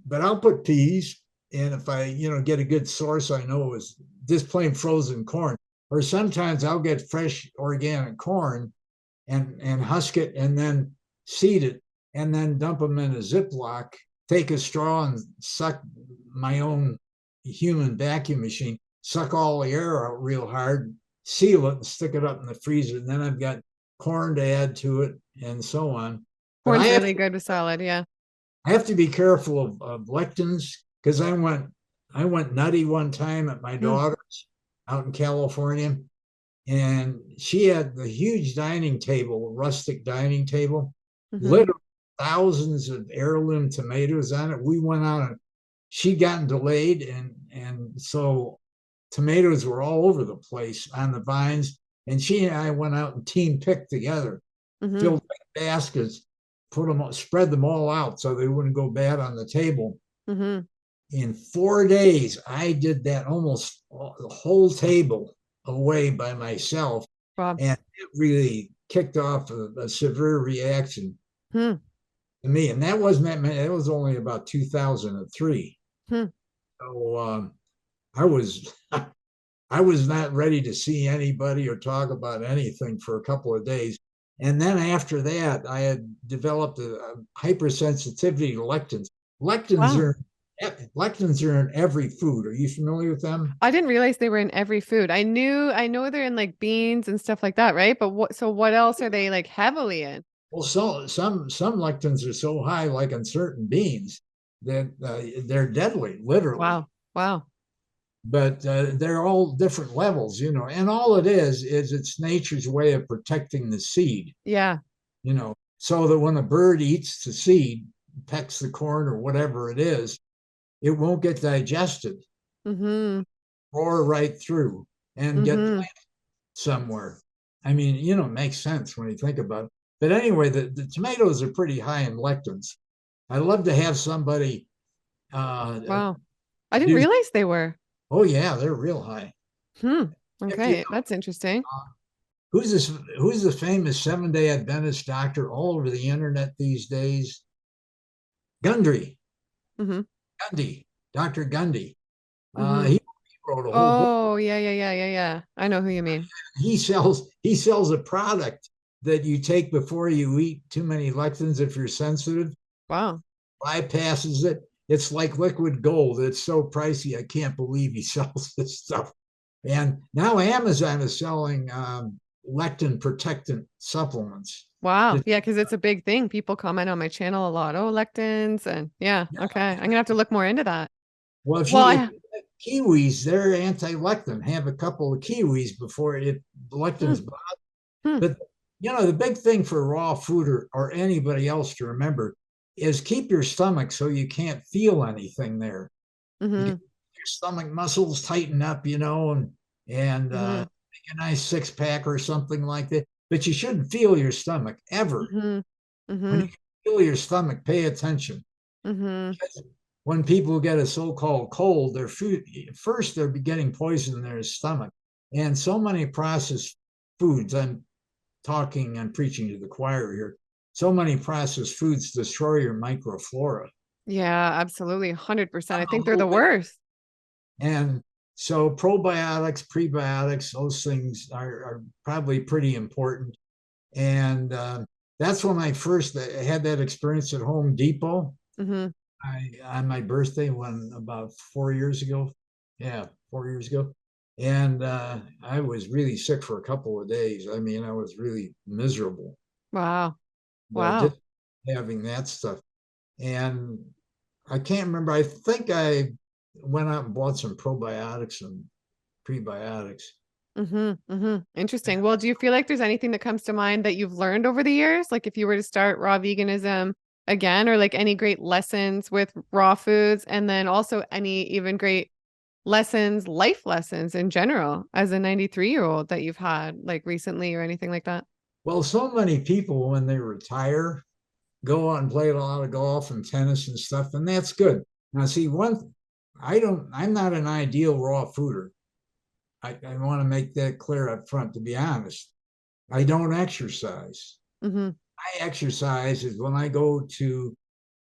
But I'll put peas, and if I get a good source, I know is just plain frozen corn. Or sometimes I'll get fresh organic corn and husk it and then seed it and then dump them in a Ziploc, take a straw and suck my own human vacuum machine, suck all the air out real hard, seal it and stick it up in the freezer. And then I've got corn to add to it and so on. But Corn's really good with salad. Yeah. I have to be careful of lectins because I went nutty one time at my Mm. daughter's out in California, and she had the huge dining table, rustic dining table, Mm-hmm. literally thousands of heirloom tomatoes on it. We went out and she'd gotten delayed, and so tomatoes were all over the place on the vines. And she and I went out and team picked together, Mm-hmm. filled baskets, spread them all out so they wouldn't go bad on the table. Mm-hmm. In 4 days, I did that almost the whole table away by myself, Wow. and it really kicked off a severe reaction Hmm. to me. And that wasn't that many. It was only about 2003. Hmm. So I was I was not ready to see anybody or talk about anything for a couple of days. And then after that, I had developed a hypersensitivity to lectins. Lectins Wow. are lectins are in every food. Are you familiar with them? I didn't realize they were in every food. I know they're in like beans and stuff like that, right? But what else are they like heavily in? Well, so some lectins are so high, like in certain beans, that they're deadly, literally. Wow. Wow. But they're all different levels, and all it is it's nature's way of protecting the seed, Yeah. so that when a bird eats the seed, pecks the corn or whatever it is, it won't get digested, Mm-hmm. roar right through and get Mm-hmm. somewhere. I mean, it makes sense when you think about it. But anyway, the tomatoes are pretty high in lectins. I'd love to have somebody Wow. I didn't do. realize they were. Oh yeah, they're real high. Hmm. If you Okay. That's interesting. who's the famous Seventh-day Adventist doctor all over the internet these days? Gundry. Mm-hmm. Gundy, Dr. Gundy. Mm-hmm. He wrote a whole book. Oh, yeah, yeah, yeah, yeah, yeah. I know who you mean. He sells a product that you take before you eat too many lectins if you're sensitive, Wow. bypasses it. It's like liquid gold. It's so pricey. I can't believe he sells this stuff. And now Amazon is selling lectin protectant supplements. Wow. Yeah, because it's a big thing. People comment on my channel a lot. Oh, lectins and yeah. Okay. I'm gonna have to look more into that. Well, if Well, you kiwis, they're anti-lectin. Have a couple of kiwis before lectin's. hmm, hmm, But the big thing for raw food or anybody else to remember is keep your stomach so you can't feel anything there. mm-hmm, Your stomach muscles tighten up, and mm-hmm. a nice six-pack or something like that. But you shouldn't feel your stomach ever. Mm-hmm. When Mm-hmm. you feel your stomach, pay attention. Mm-hmm. When people get a so-called cold, their food first they're getting poison in their stomach, and so many processed foods. I'm preaching to the choir here. So many processed foods destroy your microflora. Yeah, absolutely. 100%. I A think they're the little bit. worst. And so probiotics, prebiotics, those things are probably pretty important. And that's when I first had that experience at Home Depot. Mm-hmm. On my birthday, when about 4 years ago. Yeah, 4 years ago. And I was really sick for a couple of days. I mean, I was really miserable. Wow. Wow. Just having that stuff. And I can't remember. I think I went out and bought some probiotics and prebiotics. Mm-hmm. Mm-hmm. Interesting. Well, do you feel like there's anything that comes to mind that you've learned over the years? Like if you were to start raw veganism again, or like any great lessons with raw foods, and then also any even great lessons, life lessons in general as a 93-year-old that you've had like recently or anything like that? Well, so many people, when they retire, go out and play a lot of golf and tennis and stuff, and that's good. Now, see, I'm not an ideal raw fooder. I want to make that clear up front, to be honest. I don't exercise. Mm-hmm. I exercise is when I go to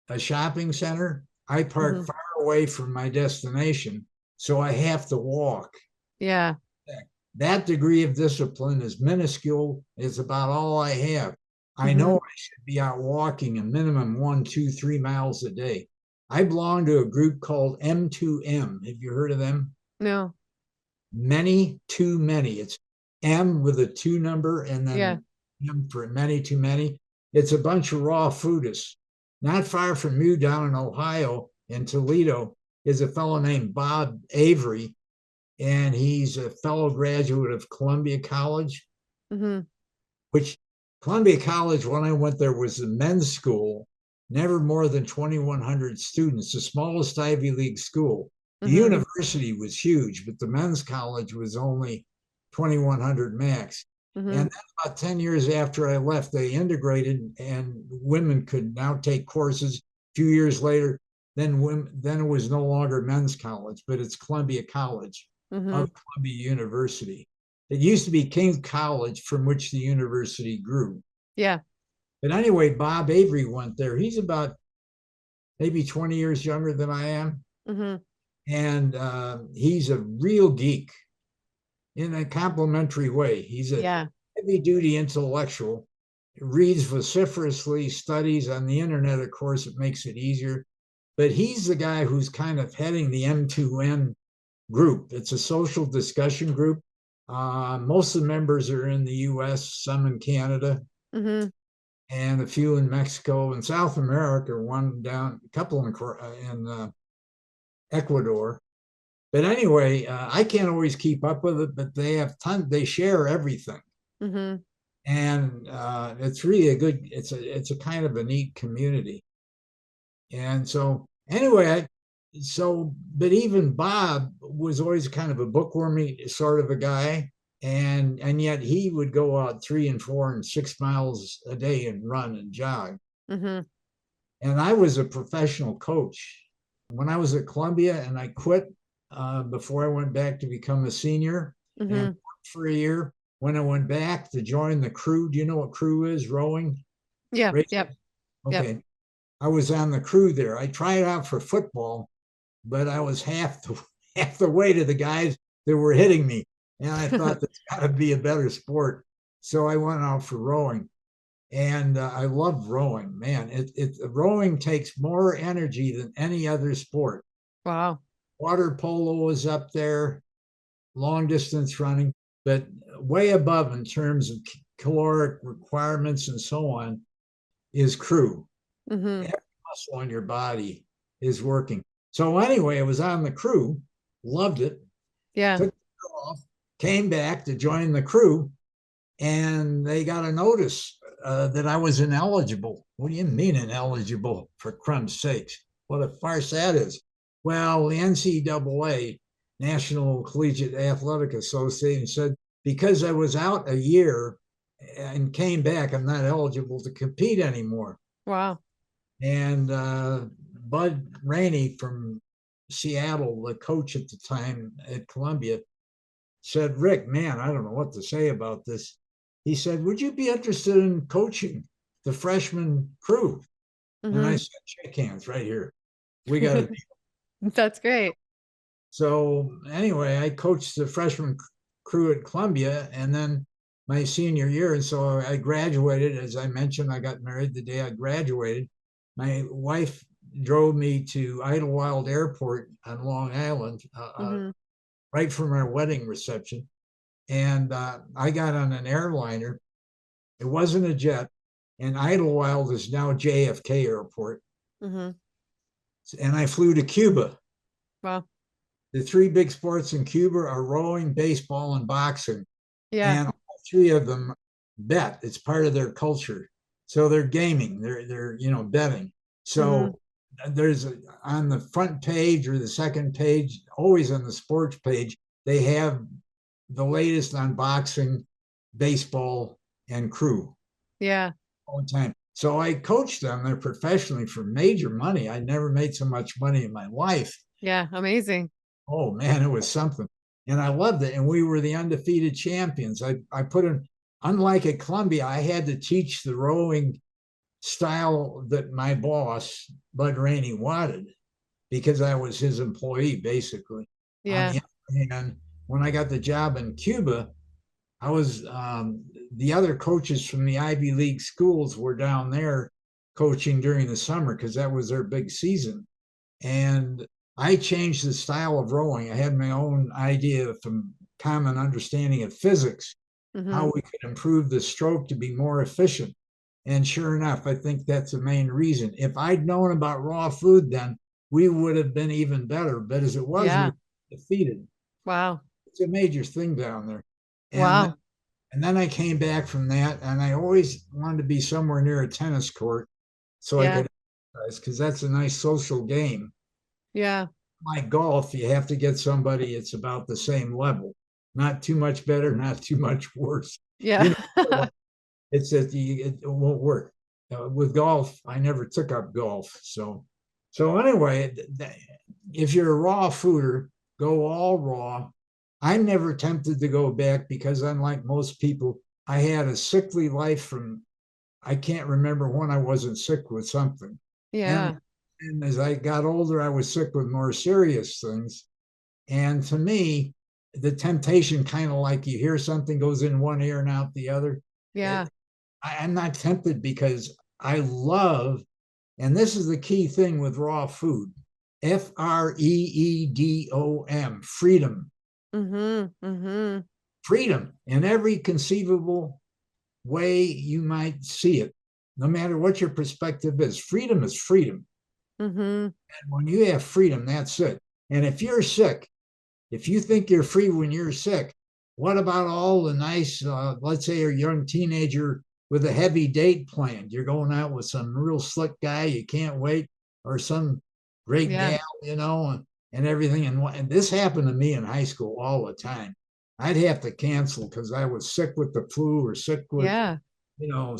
a shopping center, I park Mm-hmm. far away from my destination, so I have to walk. Yeah. That degree of discipline is minuscule. It's about all I have. I Mm-hmm. know I should be out walking a minimum 1, 2, 3 miles a day. I belong to a group called M2M. Have you heard of them? No. Many too many. It's M with a two number and Yeah. then M for many too many. It's a bunch of raw foodists. Not far from you down in Ohio, in Toledo, is a fellow named Bob Avery, and he's a fellow graduate of Columbia College, Mm-hmm. which Columbia College, when I went there, was a men's school, never more than 2,100 students, the smallest Ivy League school. The Mm-hmm. university was huge, but the men's college was only 2,100 max. Mm-hmm. And then about 10 years after I left, they integrated and women could now take courses. A few years later, then it was no longer men's college, but it's Columbia College Mm-hmm. of Columbia University. It used to be King's College, from which the university grew. Yeah. But anyway, Bob Avery went there. He's about maybe 20 years younger than I am. Mm-hmm. And he's a real geek in a complimentary way. He's a Yeah. heavy duty intellectual, reads vociferously, studies on the internet. Of course, it makes it easier. But he's the guy who's kind of heading the M2N group. It's a social discussion group. Most of the members are in the US, some in Canada, Mm-hmm. and a few in Mexico and South America, one down, a couple in Ecuador. But anyway, I can't always keep up with it, but they share everything. Mm-hmm. And it's really it's a kind of a neat community. And so anyway, but even Bob was always kind of a bookwormy sort of a guy. And yet he would go out 3 and 4 and 6 miles a day and run and jog. Mm-hmm. And I was a professional coach when I was at Columbia, and I quit before I went back to become a senior and Mm-hmm. worked for a year. When I went back to join the crew, do you know what crew is? Rowing? Yeah. Racing? Yep. Yep. Okay. I was on the crew there. I tried out for football, but I was half the way to the guys that were hitting me. And I thought that's got to be a better sport. So I went out for rowing. And I love rowing. Man, rowing takes more energy than any other sport. Wow. Water polo is up there, long distance running, but way above in terms of caloric requirements and so on is crew. Mm-hmm. Every muscle on your body is working. So anyway, I was on the crew, loved it, Yeah. took it off, came back to join the crew, and they got a notice that I was ineligible. What do you mean ineligible, for crumb's sakes? What a farce that is. Well, the NCAA, National Collegiate Athletic Association, said because I was out a year and came back, I'm not eligible to compete anymore. Wow. And Bud Rainey from Seattle, the coach at the time at Columbia, said, Rick, man, I don't know what to say about this. He said, would you be interested in coaching the freshman crew? And I said, shake hands right here. We got to. That's great. So anyway, I coached the freshman crew at Columbia, and then my senior year. And so I graduated. As I mentioned, I got married the day I graduated. My wife drove me to 𝙒𝑺𝑬 Airport on Long Island, right from our wedding reception. And I got on an airliner. It wasn't a jet. And 𝙒𝑺𝑬 is now JFK Airport. And I flew to Cuba. Wow. The three big sports in Cuba are rowing, baseball, and boxing. Yeah. And all three of them bet. It's part of their culture. So they're gaming. They're betting. So there's on the front page or the second page, always on the sports page, they have the latest on boxing, baseball, and crew. Yeah. All the time. So I coached them there professionally for major money. I never made so much money in my life. Yeah. Amazing. Oh man, it was something. And I loved it. And we were the undefeated champions. I put in, unlike at Columbia, I had to teach the rowing style that my boss, Bud Rainey, wanted because I was his employee, basically. Yeah. On the other hand, when I got the job in Cuba, I was the other coaches from the Ivy League schools were down there coaching during the summer because that was their big season. And I changed the style of rowing. I had my own idea from common understanding of physics, how we could improve the stroke to be more efficient. And sure enough, I think that's the main reason. If I'd known about raw food then, we would have been even better. But as it was, we were defeated. Wow. It's a major thing down there. Wow. And then I came back from that, and I always wanted to be somewhere near a tennis court so I could exercise, because that's a nice social game. Yeah. Like golf, you have to get somebody it's about the same level. Not too much better, not too much worse. Yeah. It's that it won't work. With golf, I never took up golf. So anyway, if you're a raw fooder, go all raw. I'm never tempted to go back because, unlike most people, I had a sickly life from, I can't remember when I wasn't sick with something. Yeah. And as I got older, I was sick with more serious things. And to me, the temptation, kind of like you hear something goes in one ear and out the other. Yeah. I'm not tempted because I love, and this is the key thing with raw food, FREEDOM, freedom. Freedom in every conceivable way you might see it, no matter what your perspective is. Freedom is freedom. And when you have freedom, that's it. And if you're sick, if you think you're free when you're sick, what about all the nice, let's say, a young teenager with a heavy date planned? You're going out with some real slick guy you can't wait, or some great gal, and everything. And this happened to me in high school all the time. I'd have to cancel because I was sick with the flu or sick with,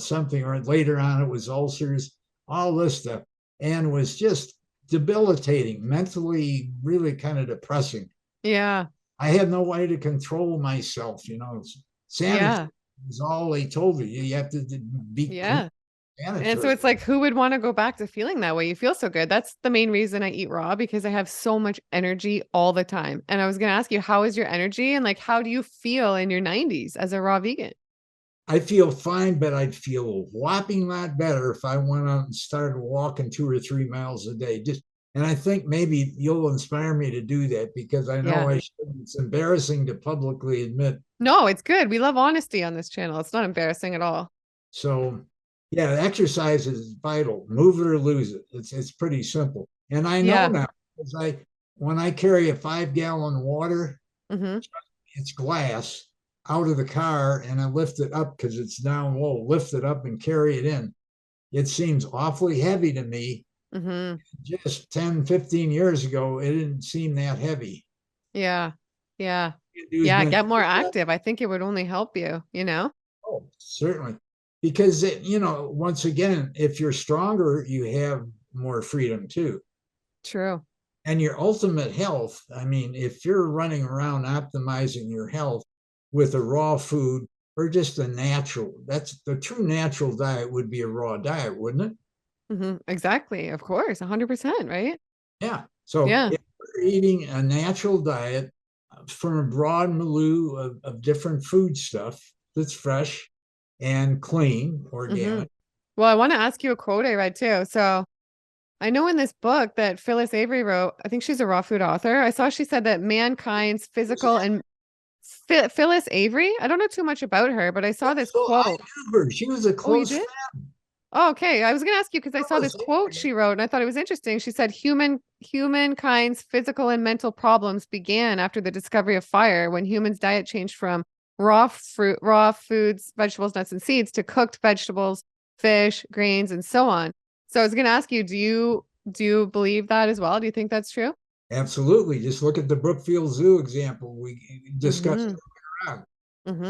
something, or later on it was ulcers, all this stuff. And was just debilitating, mentally, really kind of depressing. Yeah. I had no way to control myself, Sanity is all they told you. You have to be And so it's like, who would want to go back to feeling that way? You feel so good. That's the main reason I eat raw, because I have so much energy all the time. And I was going to ask you, how is your energy, and like, how do you feel in your 90s as a raw vegan? I feel fine, but I'd feel a whopping lot better if I went out and started walking 2 or 3 miles a day. And I think maybe you'll inspire me to do that, because I know I should. It's embarrassing to publicly admit. No, it's good. We love honesty on this channel. It's not embarrassing at all. So yeah, exercise is vital. Move it or lose it. It's pretty simple. And I know now, because when I carry a 5-gallon water, it's glass, out of the car, and I lift it up because it's down low, lift it up and carry it in. It seems awfully heavy to me. Just 10, 15 years ago, it didn't seem that heavy. Yeah. Yeah. Do as Yeah, many. get more active. I think it would only help you, you know? Oh, certainly. Because, once again, if you're stronger, you have more freedom too. True. And your ultimate health, I mean, if you're running around optimizing your health with a raw food or just a natural, that's the true natural diet would be a raw diet, wouldn't it? Exactly. Of course. 100%, right? Yeah. So Yeah. if we're eating a natural diet from a broad milieu of different food stuff that's fresh and clean, hmm organic. Well, I want to ask you a quote I read too. So I know in this book that Phyllis Avery wrote, I think she's a raw food author. I saw she said that mankind's physical and Phyllis Avery. I don't know too much about her, but I saw this So I quote. knew her. She was a Oh, you close did? friend. Oh, okay. I was going to ask you because I saw this Phyllis quote Avery. she wrote and I thought it was interesting. She said humankind's physical and mental problems began after the discovery of fire when humans' diet changed from raw foods, vegetables, nuts, and seeds to cooked vegetables, fish, grains, and so on. So I was going to ask you, do you believe that as well? Do you think that's true? Absolutely. Just look at the Brookfield Zoo example we discussed Mm-hmm. earlier on. Mm-hmm.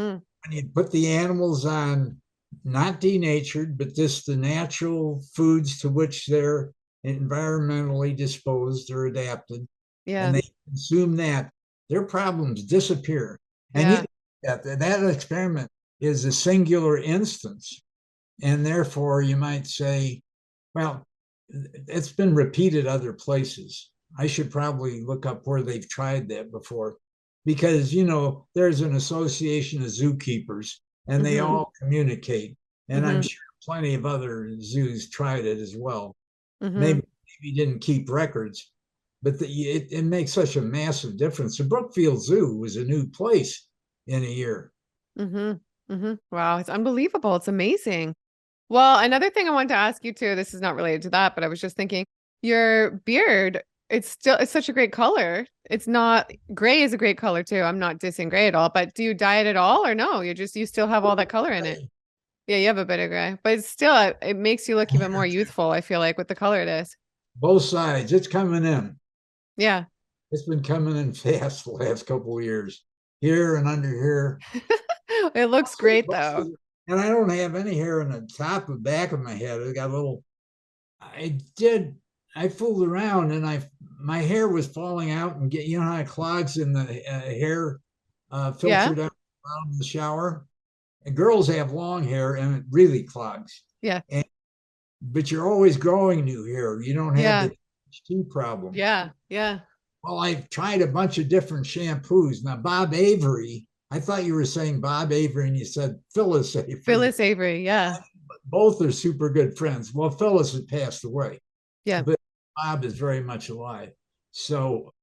When you put the animals on not denatured, but just the natural foods to which they're environmentally disposed or adapted, and Yeah. they consume that, their problems disappear. And Yeah. that experiment is a singular instance. And therefore, you might say, well, it's been repeated other places. I should probably look up where they've tried that before because, there's an association of zookeepers and they Mm-hmm. all communicate. And I'm Mm-hmm. sure plenty of other zoos tried it as well. Mm-hmm. Maybe didn't keep records, but it makes such a massive difference. The Brookfield Zoo was a new place in a year. Mm-hmm. Mm-hmm. Wow, it's unbelievable. It's amazing. Well, another thing I wanted to ask you too, this is not related to that, but I was just thinking, your beard, it's such a great color. It's not gray is a great color too. I'm not dissing gray at all, but do you dye it at all or no? You still have all that color in it. Yeah, you have a bit of gray, but it's still it makes you look even more youthful, I feel like, with the color it is. Both sides, it's coming in. Yeah. It's been coming in fast the last couple of years, here and under here. It looks great though. And I don't have any hair on the top and back of my head. I got a little. I did. I fooled around, and my hair was falling out, and how it clogs in the hair Yeah. filter down in the shower. And girls have long hair, and it really clogs. Yeah. And but you're always growing new hair. You don't have Yeah. the THC problem. Yeah. Yeah. Well, I've tried a bunch of different shampoos. Now, Bob Avery, I thought you were saying Bob Avery and you said Phyllis Avery. Phyllis Avery. Yeah. Both are super good friends. Well, Phyllis has passed away, Yeah. but Bob is very much alive. So,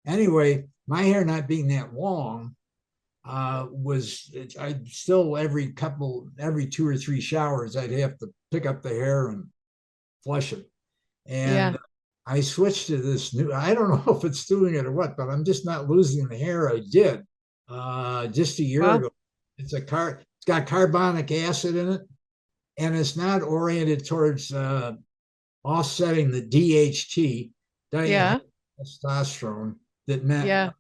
anyway, my hair not being that long was, I still every 2 or 3 showers, I'd have to pick up the hair and flush it. Yeah. And I switched to this new, I don't know if it's doing it or what, but I'm just not losing the hair I did just a year Well, ago. It's got carbonic acid in it, and it's not oriented towards offsetting the DHT, yeah. testosterone, that men, Yeah.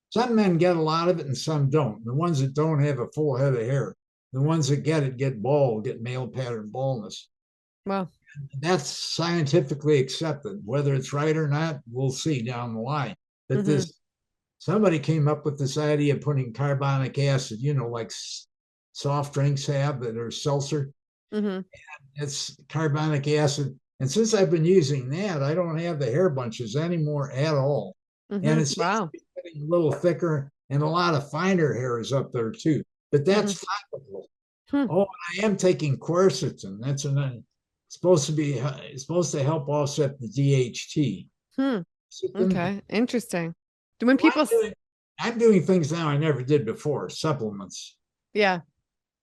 some men get a lot of it and some don't. The ones that don't have a full head of hair. The ones that get it get bald, get male pattern baldness. Well, That's scientifically accepted. Whether it's right or not, we'll see down the line. But mm-hmm. somebody came up with this idea of putting carbonic acid, like soft drinks have that are seltzer. Mm-hmm. It's carbonic acid. And since I've been using that, I don't have the hair bunches anymore at all. And Mm-hmm. it's Wow. getting a little thicker and a lot of finer hairs up there too. But Mm-hmm. that's topical. Hmm. Oh, I am taking quercetin. That's supposed to help offset the DHT. Hmm. Quercetin. Okay. Interesting. When Well, people, I'm doing things now I never did before. Supplements. yeah.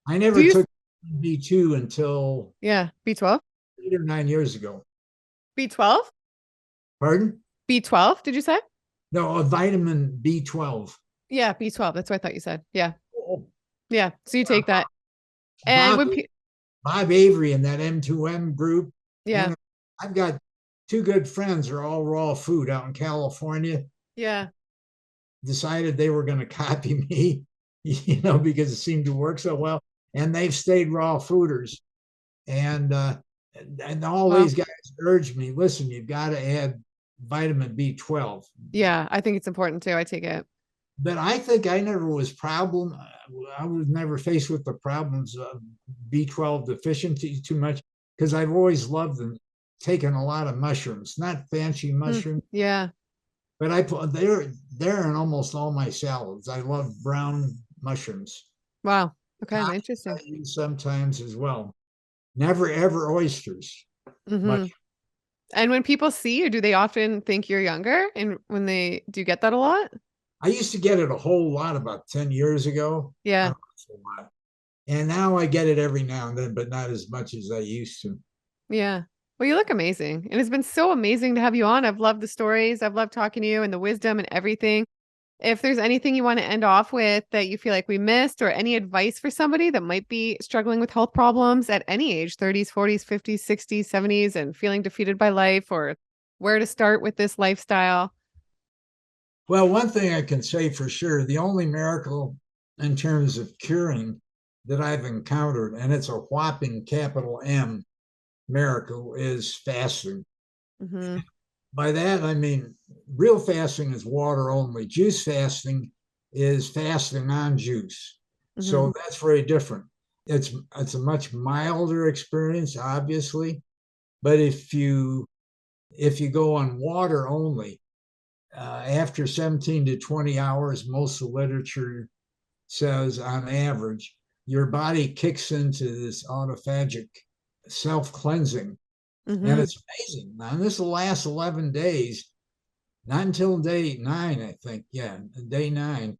I Do never you, took B2 until yeah. B12? 8 or 9 years ago. B12? Pardon? B12, did you say? No, a vitamin B12. Yeah. B12. That's what I thought you said. Yeah. Oh, Yeah. So you take that. And Bob, when, Bob Avery and that M2M group. yeah. And I've got two good friends who are all raw food out in California. Yeah. decided they were going to copy me, because it seemed to work so well. And they've stayed raw fooders. And all these guys urged me, listen, you've got to add vitamin B12. Yeah, I think it's important too. I take it. But I think I never was I was never faced with the problems of B12 deficiency too much, because I've always loved them, taken a lot of mushrooms, not fancy mushrooms. Yeah. But they're in almost all my salads. I love brown mushrooms. Wow. Okay, interesting. I use sometimes as well. Never ever oysters. And when people see you, do they often think you're younger? And do you get that a lot? I used to get it a whole lot about 10 years ago. Yeah. And now I get it every now and then, but not as much as I used to. Yeah. Well, you look amazing. And it's been so amazing to have you on. I've loved the stories. I've loved talking to you and the wisdom and everything. If there's anything you want to end off with that you feel like we missed, or any advice for somebody that might be struggling with health problems at any age, 30s, 40s, 50s, 60s, 70s, and feeling defeated by life, or where to start with this lifestyle. Well, one thing I can say for sure, the only miracle in terms of curing that I've encountered, and it's a whopping capital M miracle, is fasting. By that, I mean, real fasting is water only. Juice fasting is fasting on juice. So that's very different. It's a much milder experience, obviously. But if you go on water only, after 17 to 20 hours, most of the literature says on average, your body kicks into this autophagic self-cleansing. And it's amazing. Now, this will last 11 days, not until day 9, I think. Yeah, day 9,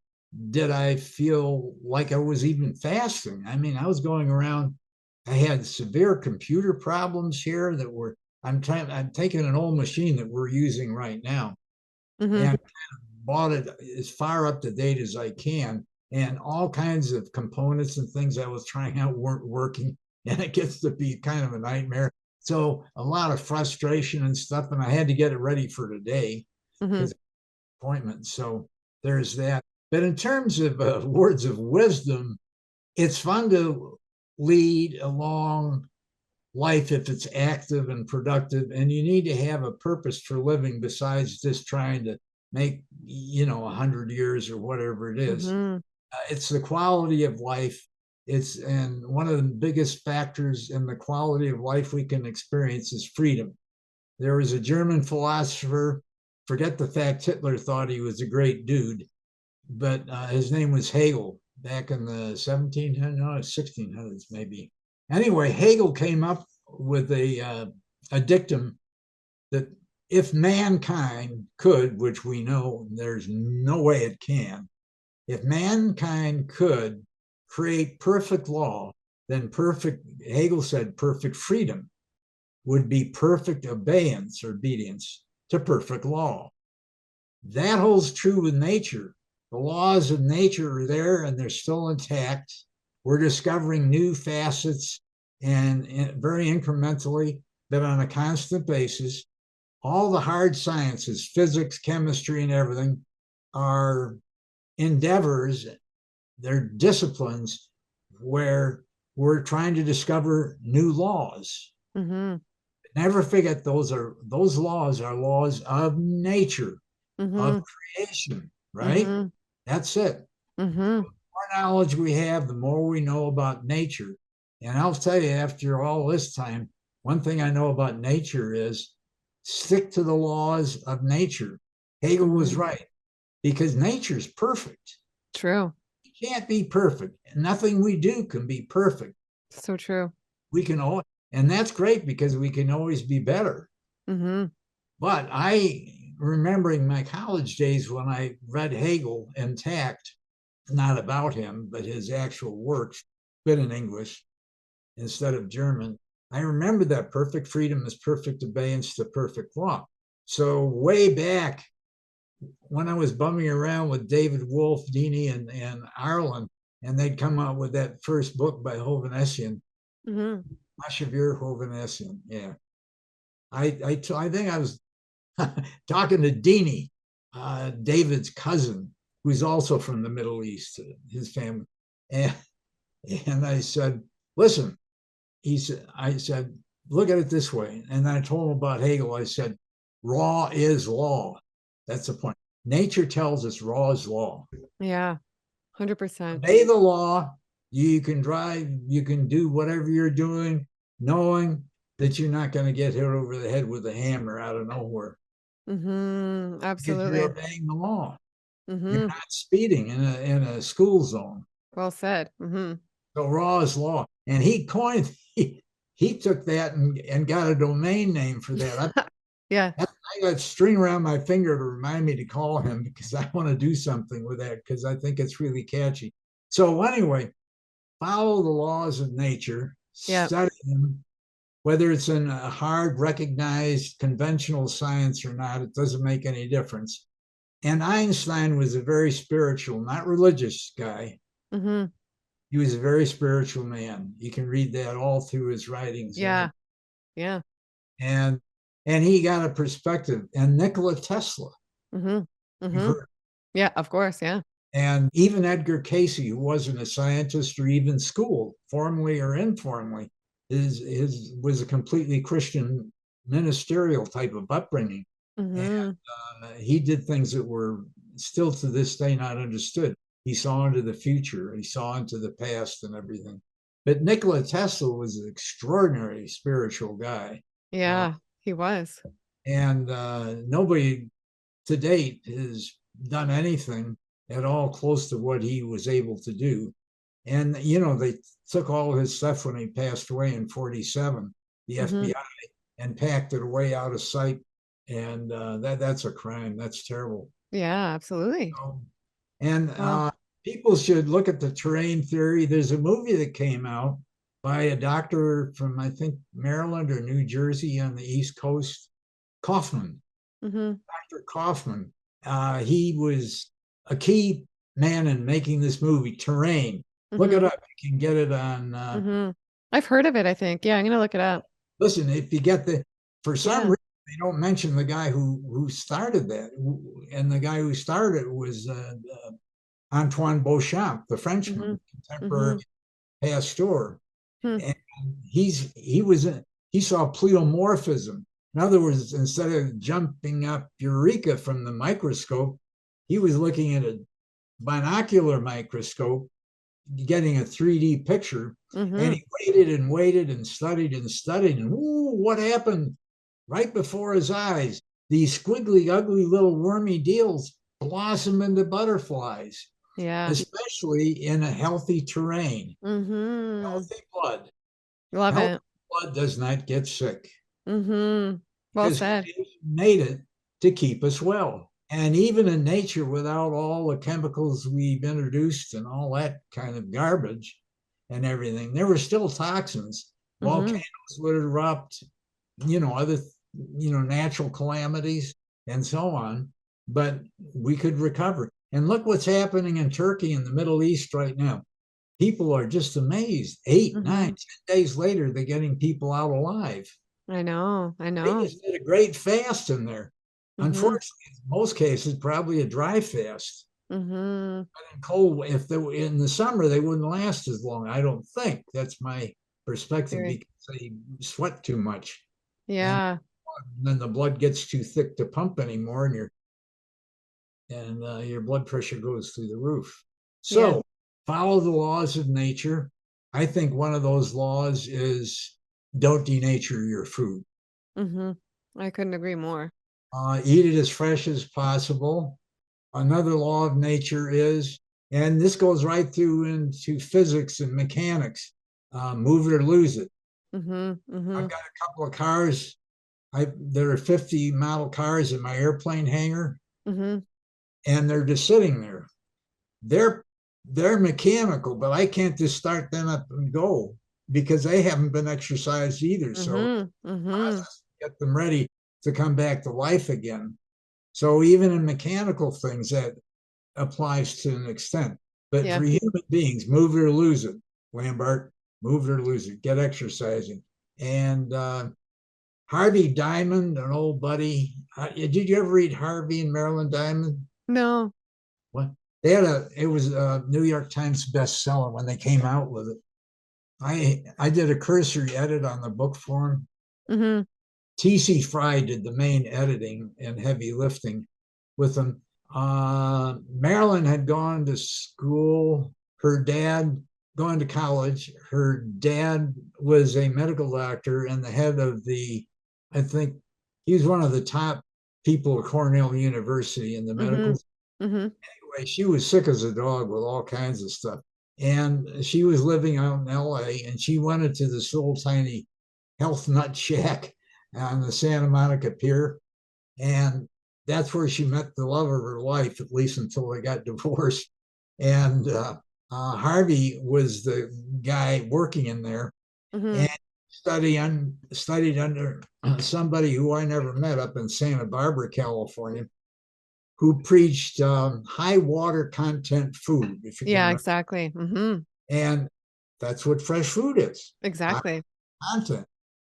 did I feel like I was even fasting. I mean, I was going around, I had severe computer problems here that were, I'm taking an old machine that we're using right now and kind of bought it as far up to date as I can. And all kinds of components and things I was trying out weren't working. And it gets to be kind of a nightmare. So a lot of frustration and stuff, and I had to get it ready for today because appointment. So there's that. But in terms of words of wisdom, it's fun to lead a long life if it's active and productive, and you need to have a purpose for living besides just trying to make 100 years or whatever it is. It's the quality of life. And one of the biggest factors in the quality of life we can experience is freedom. There was a German philosopher, forget the fact Hitler thought he was a great dude, but his name was Hegel back in the 1600s maybe. Anyway, Hegel came up with a dictum that if mankind could, which we know there's no way it can, if mankind could create perfect law, then Hegel said perfect freedom would be perfect obedience to perfect law. That holds true with nature. The laws of nature are there and they're still intact. We're discovering new facets and very incrementally, but on a constant basis. All the hard sciences, physics, chemistry, and everything are endeavors, they're disciplines where we're trying to discover new laws. Never forget those laws are laws of nature, of creation, right? That's it. The more knowledge we have, the more we know about nature. And I'll tell you, after all this time, one thing I know about nature is stick to the laws of nature. Hegel was right, because nature's perfect. True. It can't be perfect. Nothing we do can be perfect. So true. We can always, and that's great because we can always be better. But remembering my college days when I read Hegel intact, not about him, but his actual works, but in English instead of German, I remember that perfect freedom is perfect obedience to perfect law. So way back when I was bumming around with David Wolf, Dini, and Ireland, and they'd come out with that first book by 𝙎𝑺𝑬 𝑪𝑶𝑫𝑬. Yeah. I think I was talking to Dini, David's cousin, who's also from the Middle East, his family. And I said, listen, I said, look at it this way. And I told him about Hegel. I said, raw is law. That's the point. Nature tells us raw is law. Yeah, 100%. Obey the law. You can drive, you can do whatever you're doing, knowing that you're not going to get hit over the head with a hammer out of nowhere. Absolutely. Because you're obeying the law. Mm-hmm. You're not speeding in a school zone. Well said. Mm-hmm. So raw is law. And he took that and got a domain name for that. Yeah. I got a string around my finger to remind me to call him because I want to do something with that because I think it's really catchy. So anyway, follow the laws of nature, study them, whether it's in a hard, recognized, conventional science or not, it doesn't make any difference. And Einstein was a very spiritual, not religious guy. Mm-hmm. He was a very spiritual man. You can read that all through his writings. Yeah. Yeah. And he got a perspective. And Nikola Tesla. Mm-hmm. Mm-hmm. Yeah, of course. Yeah. And even Edgar Cayce, who wasn't a scientist or even schooled, formally or informally, was a completely Christian ministerial type of upbringing. Mm-hmm. And he did things that were still to this day not understood. He saw into the future, he saw into the past and everything. But Nikola Tesla was an extraordinary spiritual guy. Yeah, he was. And nobody to date has done anything at all close to what he was able to do. And, you know, they took all his stuff when he passed away in 1947, the FBI, and packed it away out of sight. And that's a crime. That's terrible. Yeah, absolutely. And people should look at the terrain theory. There's a movie that came out by a doctor from, I think, Maryland or New Jersey on the East Coast, Kaufman. Dr. Kaufman. He was a key man in making this movie, Terrain. Look it up. You can get it on. I've heard of it, I think. Yeah, I'm going to look it up. Listen, if you get for some reason, they don't mention the guy who started that. And the guy who started was Antoine Beauchamp, the Frenchman, contemporary Pasteur. And he saw pleomorphism. In other words, instead of jumping up Eureka from the microscope, he was looking at a binocular microscope, getting a 3D picture, and he waited and studied, and what happened right before his eyes? These squiggly, ugly little wormy deals blossom into butterflies. Yeah, especially in a healthy terrain. Healthy blood. Love it. Blood does not get sick. Well said. We made it to keep us well. And even in nature, without all the chemicals we've introduced and all that kind of garbage and everything, there were still toxins. Volcanoes would erupt, other, natural calamities and so on, but we could recover. And look what's happening in Turkey and the Middle East right now. People are just amazed. 8, 9, 10 days later, they're getting people out alive. I know. They just did a great fast in there. Unfortunately, in most cases, probably a dry fast. But in cold, if they were in the summer, they wouldn't last as long. I don't think. That's my perspective because they sweat too much. Yeah. And then the blood gets too thick to pump anymore, and your blood pressure goes through the roof. So follow the laws of nature. I think one of those laws is don't denature your food. I couldn't agree more. Eat it as fresh as possible. Another law of nature is, and this goes right through into physics and mechanics, move it or lose it. I've got a couple of cars. There are 50 model cars in my airplane hangar, and they're just sitting there. They're mechanical, but I can't just start them up and go because they haven't been exercised either. So get them ready to come back to life again. So even in mechanical things, that applies to an extent. But for human beings, move it or lose it. Lambert, move it or lose it. Get exercising. And Harvey Diamond, an old buddy. Did you ever read Harvey and Marilyn Diamond? No. What? it was a New York Times bestseller when they came out with it. I did a cursory edit on the book for him. Mm-hmm. T.C. Fry did the main editing and heavy lifting with them. Marilyn had gone to school. Her dad going to college. Her dad was a medical doctor and the head of I think he was one of the top people at Cornell University in the medical. Mm-hmm. Anyway, she was sick as a dog with all kinds of stuff. And she was living out in LA and she went into this little tiny health nut shack on the Santa Monica Pier. And that's where she met the love of her life, at least until they got divorced. And Harvey was the guy working in there and studied under somebody who I never met up in Santa Barbara, California, who preached high water content food. If you Yeah, exactly. Mm-hmm. And that's what fresh food is. Exactly. High content.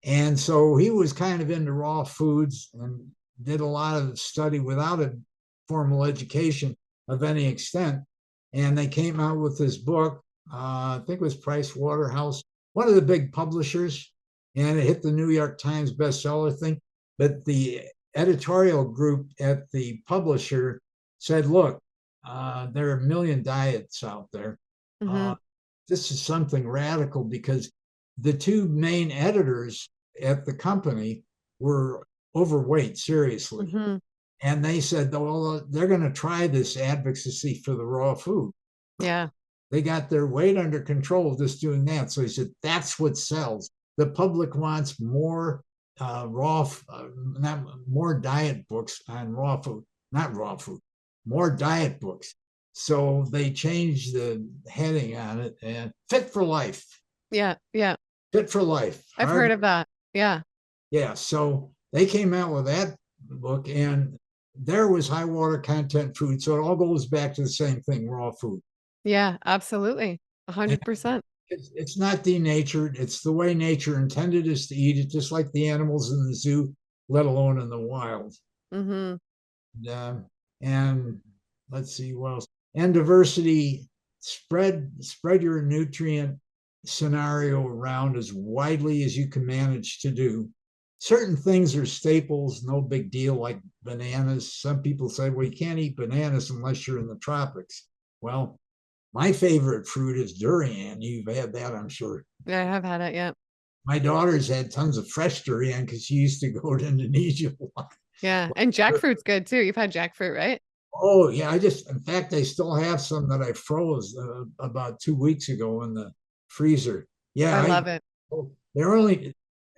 And so he was kind of into raw foods and did a lot of study without a formal education of any extent. And they came out with this book, I think it was Price Waterhouse, one of the big publishers, and it hit the New York Times bestseller thing. But the editorial group at the publisher said, look, there are a million diets out there. This is something radical, because the two main editors at the company were overweight, seriously. And they said, well, they're going to try this advocacy for the raw food. Yeah. They got their weight under control just doing that. So he said, that's what sells. The public wants more more diet books on raw food, not raw food, more diet books. So they changed the heading on it and Fit for Life. Yeah. Yeah. Fit for Life. I've heard of that. Yeah. Yeah. So they came out with that book, and there was high water content food. So it all goes back to the same thing, raw food. Yeah, absolutely. 100%. It's not denatured. It's the way nature intended us to eat it, just like the animals in the zoo, let alone in the wild. And let's see what else. And diversity, spread your nutrient scenario around as widely as you can manage to do. Certain things are staples, no big deal, like bananas. Some people say, well, you can't eat bananas unless you're in the tropics. Well, my favorite fruit is durian. You've had that, I'm sure. Yeah, I have had it, yeah. My daughter's had tons of fresh durian because she used to go to Indonesia. Yeah, and jackfruit's good too. You've had jackfruit, right? Oh, yeah. In fact, I still have some that I froze about 2 weeks ago in the freezer. Yeah, I love it.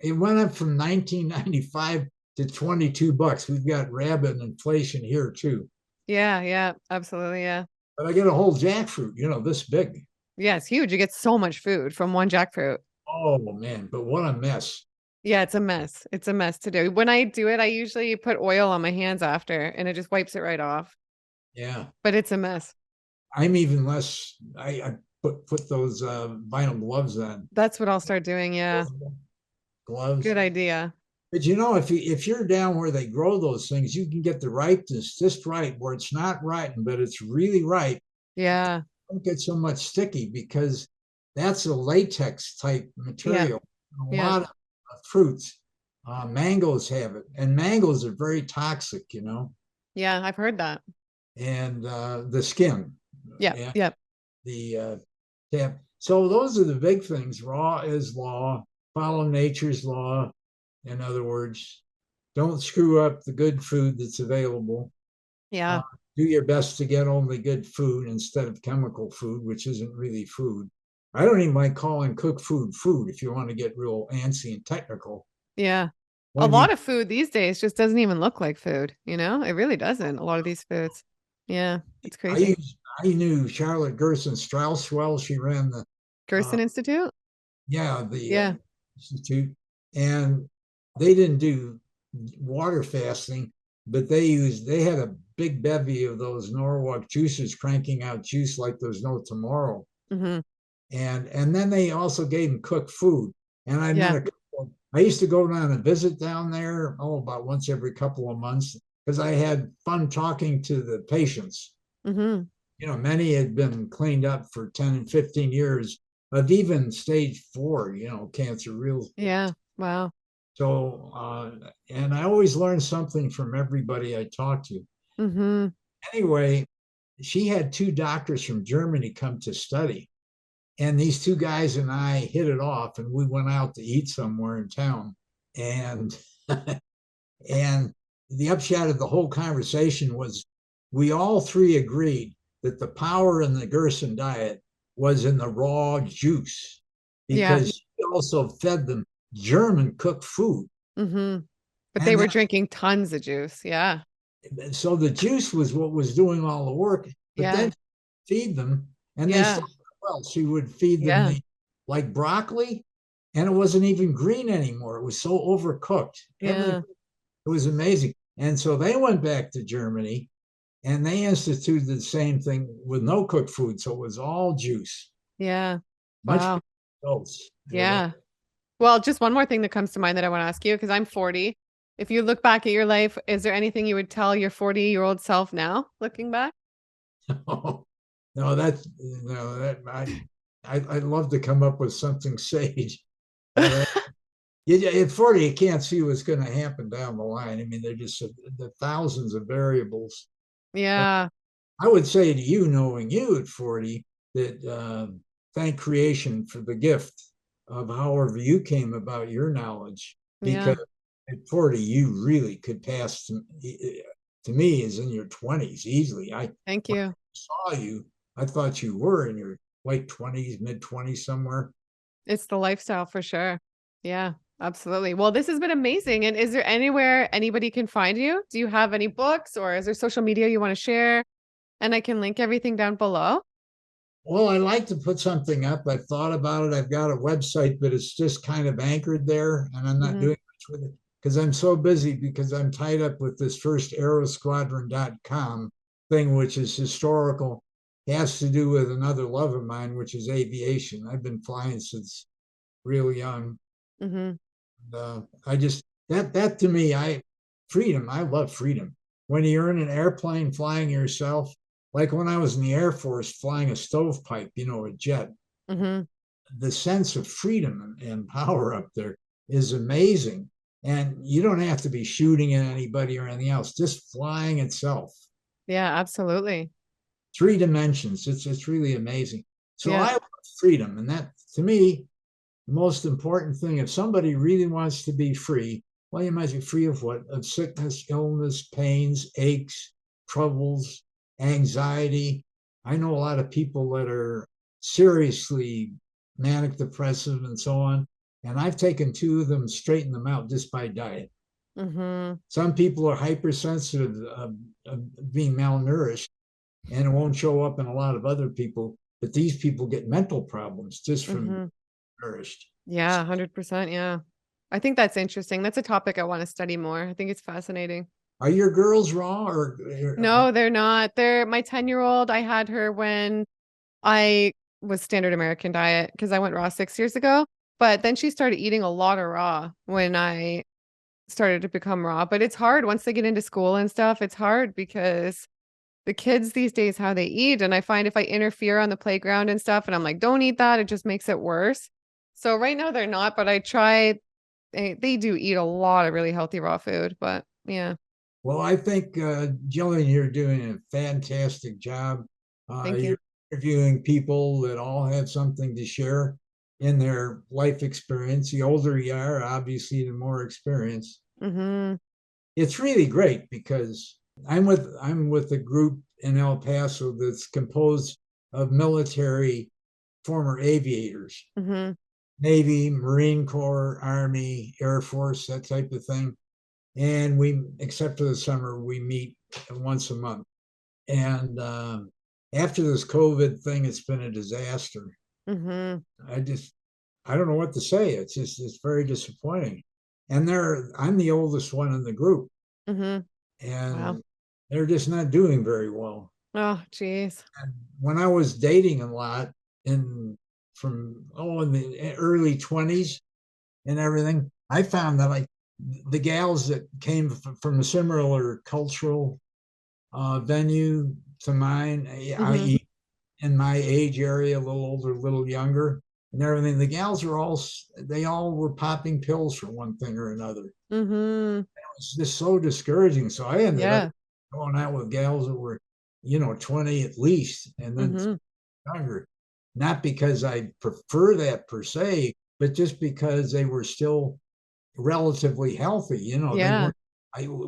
It went up from 1995 to $22. We've got rabid inflation here too. Yeah, yeah, absolutely, yeah. But I get a whole jackfruit, this big. Yeah, it's huge. You get so much food from one jackfruit. Oh man, but what a mess. Yeah, it's a mess. It's a mess to do. When I do it, I usually put oil on my hands after, and it just wipes it right off. Yeah. But it's a mess. I'm even less. I put those vinyl gloves on. That's what I'll start doing. Yeah. Gloves. Good idea. But if you're down where they grow those things, you can get the ripeness just right, where it's not ripened, but it's really ripe. Yeah. Don't get so much sticky, because that's a latex type material. Yeah. A lot of fruits, mangoes have it, and mangoes are very toxic. Yeah, I've heard that. And the skin. Yeah. Yeah. So those are the big things. Raw is law. Follow nature's law. In other words, don't screw up the good food that's available. Yeah. Do your best to get only good food instead of chemical food, which isn't really food. I don't even like calling cooked food food if you want to get real antsy and technical. Yeah. A lot of food these days just doesn't even look like food. It really doesn't. A lot of these foods. Yeah. It's crazy. I knew Charlotte Gerson Strausswell. She ran the Gerson Institute? Yeah. The Institute. And they didn't do water fasting, but they had a big bevy of those Norwalk juicers cranking out juice like there's no tomorrow. And then they also gave them cooked food. And I used to go down and visit down there, about once every couple of months, because I had fun talking to the patients. Many had been cleaned up for 10 and 15 years of even stage 4, cancer, real. Yeah. Wow. So, and I always learn something from everybody I talk to. Mm-hmm. Anyway, she had 2 doctors from Germany come to study. And these 2 guys and I hit it off, and we went out to eat somewhere in town. And and the upshot of the whole conversation was we all 3 agreed that the power in the Gerson diet was in the raw juice, Yeah. because she also fed them German cooked food. Mm-hmm. But they And were that, drinking tons of juice. Yeah. so the juice was what was doing all the work, but Yeah. then feed them, and they Yeah. still, well, she would feed them Yeah. like broccoli, and it wasn't even green anymore. It was so overcooked. Everything, Yeah. it was amazing. And so they went back to Germany and they instituted the same thing with no cooked food. So it was all juice, Yeah. much Wow. better results. Yeah. Well, just one more thing that comes to mind that I want to ask you, because I'm 40. If you look back at your life, is there anything you would tell your 40-year-old self now, looking back? No, that's no, that I'd love to come up with something sage, but at 40, you can't see what's going to happen down the line. I mean, they're just the thousands of variables. But Yeah. I would say to you, knowing you at 40, that thank creation for the gift of however you came about your knowledge, Yeah. because at 40, you really could pass to me as in your 20s easily. Thank When you. I saw you, I thought you were in your late 20s, mid 20s somewhere. It's the lifestyle for sure. Yeah, absolutely. Well, this has been amazing. And is there anywhere anybody can find you? Do you have any books or is there social media you want to share? And I can link everything down below. Well, I like to put something up. I've thought about it. I've got a website, but it's just kind of anchored there, and I'm not Hmm. doing much with it because I'm so busy because I'm tied up with this first aerosquadron.com thing, which is historical. It has to do with another love of mine, which is aviation. I've been flying since real young. Hmm. I just that to me, freedom. I love freedom. When you're in an airplane flying yourself, like when I was in the Air Force flying a stovepipe, a jet, Hmm. the sense of freedom and power up there is amazing. And you don't have to be shooting at anybody or anything else, just flying itself. Yeah, absolutely. 3 dimensions. It's really amazing. So Yeah. I love freedom. And that to me, the most important thing, if somebody really wants to be free, well, you might be free of what? Of sickness, illness, pains, aches, troubles, anxiety. I know a lot of people that are seriously manic depressive and so on. And I've taken 2 of them, straightened them out just by diet. Hmm. Some people are hypersensitive of being malnourished, and it won't show up in a lot of other people. But these people get mental problems just from Hmm. nourished. Yeah, 100%. Yeah. I think that's interesting. That's a topic I want to study more. I think it's fascinating. Are your girls raw or No, they're not. They're my 10-year-old. I had her when I was standard American diet because I went raw 6 years ago. But then she started eating a lot of raw when I started to become raw. But it's hard once they get into school and stuff. It's hard because the kids these days, how they eat. And I find if I interfere on the playground and stuff and I'm like, don't eat that, it just makes it worse. So right now they're not, but I try. They do eat a lot of really healthy raw food. But yeah, Well, I think, Gillian, you're doing a fantastic job. thank you. You're interviewing people that all have something to share in their life experience. The older you are, obviously, the more experience. Hmm. It's really great because I'm with a group in El Paso that's composed of military former aviators, Hmm. Navy, Marine Corps, Army, Air Force, that type of thing. And we, except for the summer, we meet once a month. And after this COVID thing, it's been a disaster. Hmm. I just, I don't know what to say. It's very disappointing. And I'm the oldest one in the group, Hmm. Wow. and they're just not doing very well. Oh, geez. And when I was dating a lot in in the early 20s and everything, I found that the gals that came from a similar cultural venue to mine, Mm-hmm. i.e., in my age area, a little older, a little younger, and everything. The gals are they all were popping pills for one thing or another. Mm-hmm. It's just so discouraging. So I ended up Yeah. going out with gals that were, 20 at least, and then Mm-hmm. younger. Not because I prefer that per se, but just because they were still relatively healthy. They Yeah. weren't.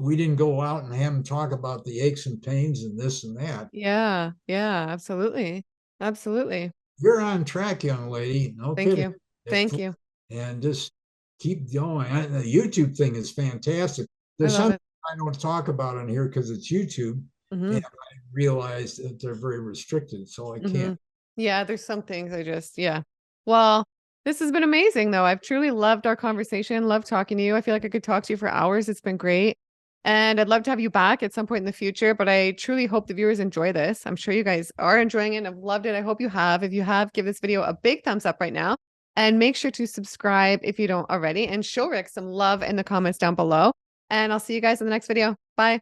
We didn't go out and have them talk about the aches and pains and this and that. Yeah. Yeah. Absolutely. Absolutely. You're on track, young lady. No Thank kidding. you. Thank you. And just keep going. The YouTube thing is fantastic. I There's love something it. I don't talk about on here because it's YouTube, Mm-hmm. and I realized that they're very restricted, so I Mm-hmm. can't. Yeah, there's some things I just, yeah. Well, this has been amazing though. I've truly loved our conversation, loved talking to you. I feel like I could talk to you for hours. It's been great. And I'd love to have you back at some point in the future, but I truly hope the viewers enjoy this. I'm sure you guys are enjoying it and have loved it. I hope you have. If you have, give this video a big thumbs up right now and make sure to subscribe if you don't already and show Rick some love in the comments down below. And I'll see you guys in the next video. Bye.